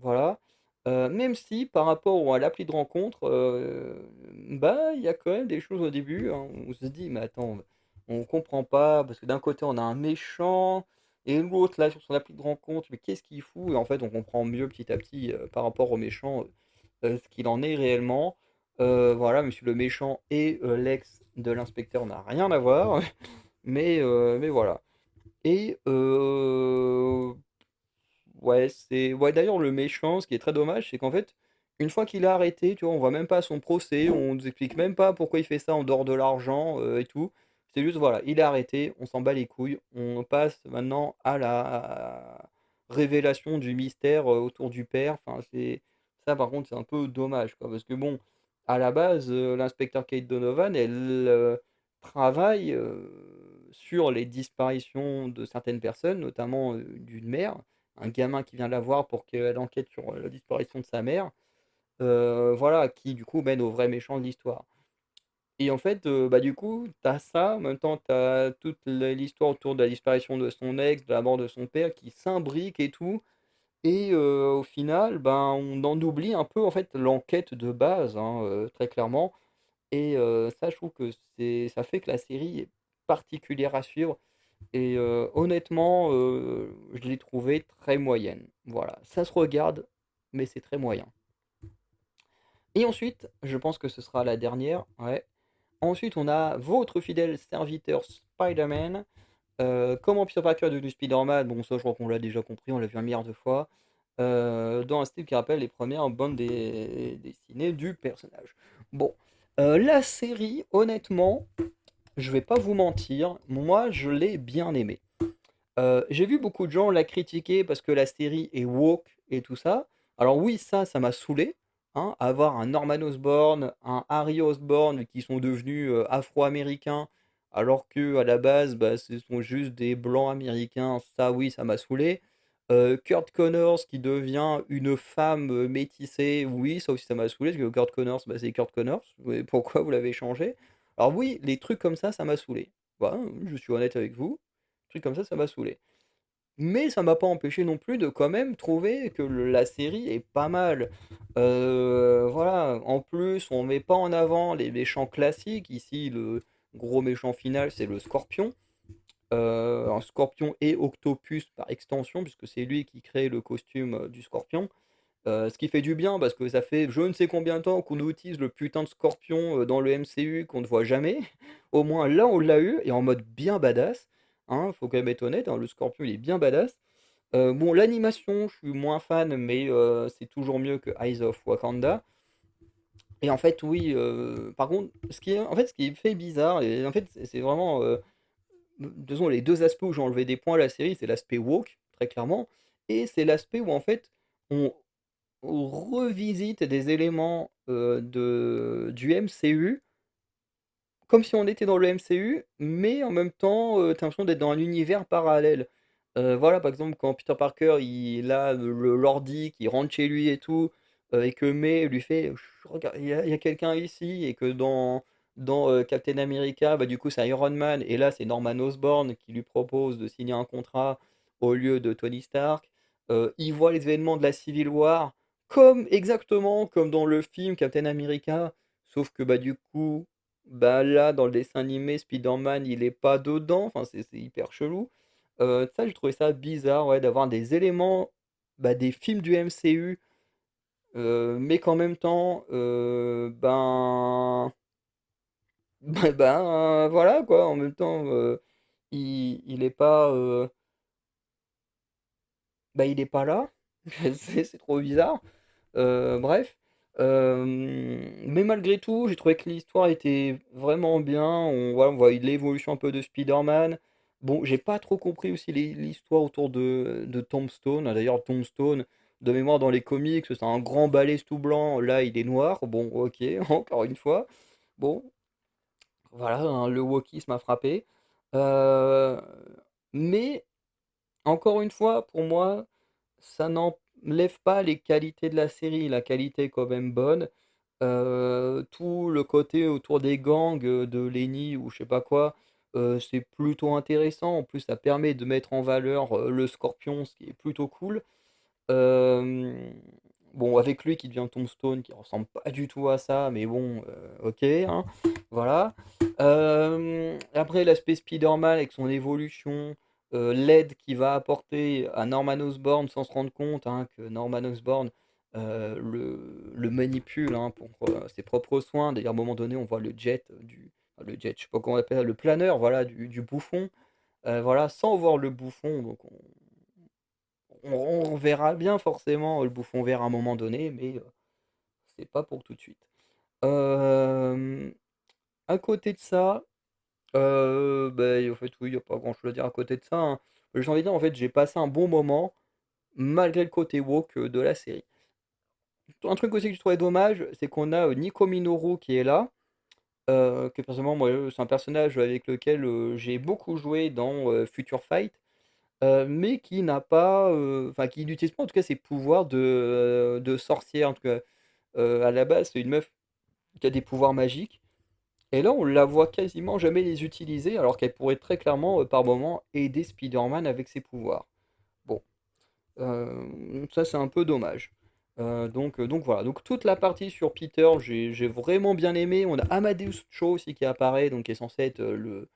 Voilà, même si par rapport à l'appli de rencontre, bah, il y a quand même des choses au début, hein, on se dit: «Mais attends, on comprend pas parce que d'un côté on a un méchant et l'autre là sur son appli de rencontre, mais qu'est-ce qu'il fout?» Et en fait on comprend mieux petit à petit, par rapport au méchant, ce qu'il en est réellement. Voilà, monsieur le méchant et l'ex de l'inspecteur n'a rien à voir, mais voilà. Et ouais, ouais, d'ailleurs, le méchant, ce qui est très dommage, c'est qu'en fait, une fois qu'il est arrêté, tu vois, on voit même pas son procès, on nous explique même pas pourquoi il fait ça en dehors de l'argent, et tout. C'est juste, voilà, il est arrêté, on s'en bat les couilles, on passe maintenant à la révélation du mystère, autour du père. Enfin, c'est ça, par contre, c'est un peu dommage, quoi, parce que bon, à la base, l'inspecteur Kate Donovan, elle, travaille, sur les disparitions de certaines personnes, notamment, d'une mère, un gamin qui vient la voir pour qu'elle enquête sur la disparition de sa mère, voilà, qui du coup mène au vrai méchant de l'histoire. Et en fait, bah, du coup, t'as ça, en même temps t'as toute l'histoire autour de la disparition de son ex, de la mort de son père qui s'imbrique et tout. Et au final, ben, on en oublie un peu en fait l'enquête de base, hein, très clairement. Et ça, je trouve que ça fait que la série est particulière à suivre. Et honnêtement, je l'ai trouvée très moyenne. Voilà, ça se regarde, mais c'est très moyen. Et ensuite, je pense que ce sera la dernière, ouais. Ensuite, on a votre fidèle serviteur Spider-Man. Comment Peter Parker est devenu Spider-Man? Bon, ça, je crois qu'on l'a déjà compris, on l'a vu un milliard de fois. Dans un style qui rappelle les premières bandes dessinées du personnage. Bon, la série, honnêtement, je vais pas vous mentir, moi, je l'ai bien aimée. J'ai vu beaucoup de gens la critiquer parce que la série est woke et tout ça. Alors oui, ça m'a saoulé, hein, avoir un Norman Osborn, un Harry Osborn qui sont devenus, afro-américains, alors que à la base, bah, ce sont juste des blancs américains, ça oui, ça m'a saoulé. Kurt Connors qui devient une femme, métissée, oui, ça aussi ça m'a saoulé, parce que Kurt Connors, bah, c'est Kurt Connors, oui, pourquoi vous l'avez changé? Alors oui, les trucs comme ça m'a saoulé. Voilà, je suis honnête avec vous, trucs comme ça m'a saoulé. Mais ça m'a pas empêché non plus de quand même trouver que la série est pas mal. Voilà, en plus, on met pas en avant les méchants classiques. Ici, le gros méchant final, c'est le Scorpion. Un Scorpion et Octopus par extension, puisque c'est lui qui crée le costume du Scorpion. Ce qui fait du bien parce que ça fait je ne sais combien de temps qu'on utilise le putain de Scorpion dans le MCU qu'on ne voit jamais. Au moins là on l'a eu et en mode bien badass. Hein, faut quand même être honnête, hein, le Scorpion il est bien badass. Bon, l'animation, je suis moins fan, mais c'est toujours mieux que Eyes of Wakanda. Et en fait, oui, par contre, ce qui fait bizarre, et en fait, c'est vraiment, disons, les deux aspects où j'ai enlevé des points à la série, c'est l'aspect woke, très clairement, et c'est l'aspect où en fait, on, on revisite des éléments du MCU comme si on était dans le MCU, mais en même temps, tu l'impression d'être dans un univers parallèle. Voilà, par exemple, quand Peter Parker, il a l'ordi qui rentre chez lui et tout, et que May lui fait: «Ch regarde, il y a quelqu'un ici», et que dans Captain America, bah, du coup, c'est Iron Man et là, c'est Norman Osborn qui lui propose de signer un contrat au lieu de Tony Stark. Il voit les événements de la Civil War comme exactement comme dans le film Captain America, sauf que, bah, du coup, bah, là, dans le dessin animé, Spider-Man, il est pas dedans, enfin, c'est hyper chelou. Ça, j'ai trouvé ça bizarre, ouais, d'avoir des éléments, bah, des films du MCU, mais qu'en même temps, ben, voilà, quoi, en même temps, il est pas, bah, il est pas là. C'est trop bizarre. Bref, mais malgré tout, j'ai trouvé que l'histoire était vraiment bien. On voit l'évolution un peu de Spider-Man. Bon, j'ai pas trop compris aussi l'histoire autour de Tombstone. Ah, d'ailleurs, Tombstone, de mémoire dans les comics, c'est un grand balèze tout blanc. Là, il est noir. Bon, ok, encore une fois. Bon, voilà, hein, le wokisme a frappé. Euh, mais encore une fois, pour moi, ça n'enlève pas les qualités de la série. La qualité est quand même bonne. Tout le côté autour des gangs, de Lenny ou je sais pas quoi, c'est plutôt intéressant. En plus, ça permet de mettre en valeur, le Scorpion, ce qui est plutôt cool. Hem, bon, avec lui qui devient Tombstone, qui ressemble pas du tout à ça, mais bon, OK, hein, voilà. Après l'aspect Spider-Man avec son évolution, l'aide qu'il va apporter à Norman Osborn sans se rendre compte, hein, que Norman Osborn, le manipule, hein, pour, ses propres soins. D'ailleurs, à un moment donné, on voit le jet, je sais pas comment on appelle ça, le planeur, voilà, du bouffon, voilà, sans voir le bouffon, donc on reverra bien forcément le bouffon vert à un moment donné, mais c'est pas pour tout de suite. Hem, à côté de ça, beh, en fait, oui, il y a pas grand chose à dire à côté de ça, hein. J'ai envie de dire, en fait, j'ai passé un bon moment malgré le côté woke, de la série. Un truc aussi que je trouvais dommage, c'est qu'on a, Nico Minoru qui est là, que personnellement, moi, c'est un personnage avec lequel, j'ai beaucoup joué dans, Future Fight. Mais qui n'a pas, enfin qui n'utilise pas en tout cas ses pouvoirs de sorcière. En tout cas, à la base, c'est une meuf qui a des pouvoirs magiques et là, on la voit quasiment jamais les utiliser alors qu'elle pourrait très clairement, par moment, aider Spider-Man avec ses pouvoirs. Bon, ça c'est un peu dommage. Donc voilà, donc toute la partie sur Peter, j'ai vraiment bien aimé. On a Amadeus Cho aussi qui apparaît, donc qui est censé être, le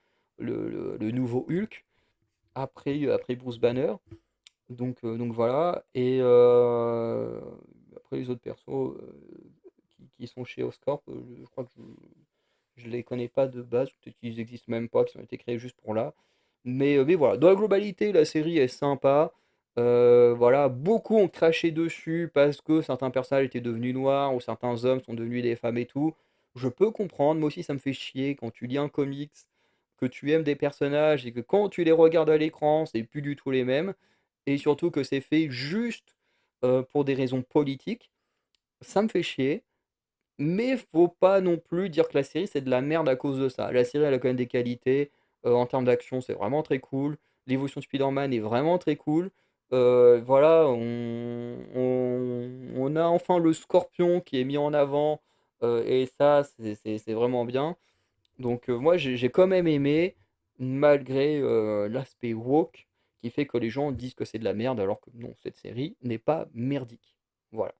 nouveau Hulk après Bruce Banner. Donc voilà. Et après les autres persos qui sont chez Oscorp, je crois que je les connais pas de base, peut-être qu'ils existent même pas, qu'ils ont été créés juste pour là. Mais voilà, dans la globalité, la série est sympa. Voilà, beaucoup ont craché dessus parce que certains personnages étaient devenus noirs ou certains hommes sont devenus des femmes et tout. Je peux comprendre, moi aussi ça me fait chier quand tu lis un comics, que tu aimes des personnages et que quand tu les regardes à l'écran, c'est plus du tout les mêmes. Et surtout que c'est fait juste pour des raisons politiques. Ça me fait chier. Mais faut pas non plus dire que la série c'est de la merde à cause de ça. La série elle a quand même des qualités. En termes d'action, c'est vraiment très cool. L'évolution de Spider-Man est vraiment très cool. Voilà, on a enfin le Scorpion qui est mis en avant. Et ça, c'est vraiment bien. Donc moi j'ai quand même aimé, malgré l'aspect woke, qui fait que les gens disent que c'est de la merde, alors que non, cette série n'est pas merdique. Voilà.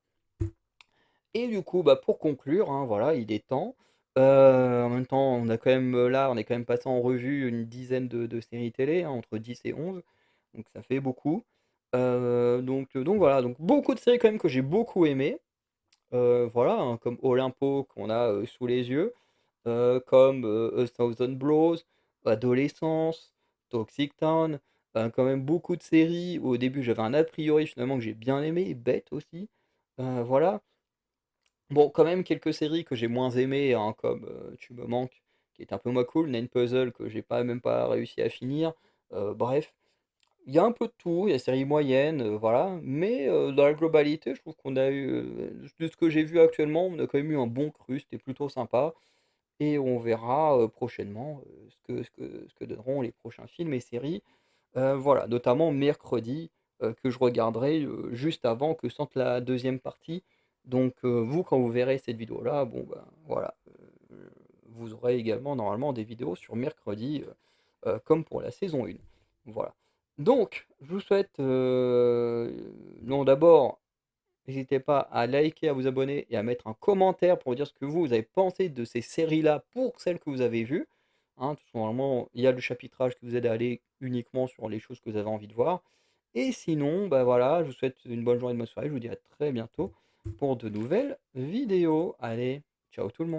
Et du coup, bah, pour conclure, hein, voilà, il est temps. En même temps, on a quand même, là, on est quand même passé en revue une dizaine de séries télé, hein, entre 10 et 11, donc ça fait beaucoup. Donc voilà, donc beaucoup de séries quand même que j'ai beaucoup aimées. Voilà, hein, comme Olympo qu'on a, sous les yeux, comme, A Thousand Bros, Adolescence, Toxic Town, quand même beaucoup de séries où au début j'avais un a priori finalement que j'ai bien aimé, Bête aussi, voilà. Bon, quand même quelques séries que j'ai moins aimées, hein, comme, Tu me manques, qui est un peu moins cool, Nine Puzzle que j'ai pas même pas réussi à finir, bref. Il y a un peu de tout, il y a des séries moyennes, voilà, mais dans la globalité, je trouve qu'on a eu, de ce que j'ai vu actuellement, on a quand même eu un bon cru, c'était plutôt sympa et on verra, prochainement, ce que donneront les prochains films et séries. Voilà, notamment mercredi, que je regarderai, juste avant que sorte la deuxième partie. Donc, vous, quand vous verrez cette vidéo-là, bon, ben, voilà, vous aurez également normalement des vidéos sur mercredi, comme pour la saison 1. Voilà. Donc, je vous souhaite, non, d'abord, n'hésitez pas à liker, à vous abonner et à mettre un commentaire pour dire ce que vous avez pensé de ces séries-là pour celles que vous avez vues. Hein, tout simplement, il y a le chapitrage qui vous aide à aller uniquement sur les choses que vous avez envie de voir. Et sinon, bah voilà, je vous souhaite une bonne journée, une bonne soirée. Je vous dis à très bientôt pour de nouvelles vidéos. Allez, ciao tout le monde.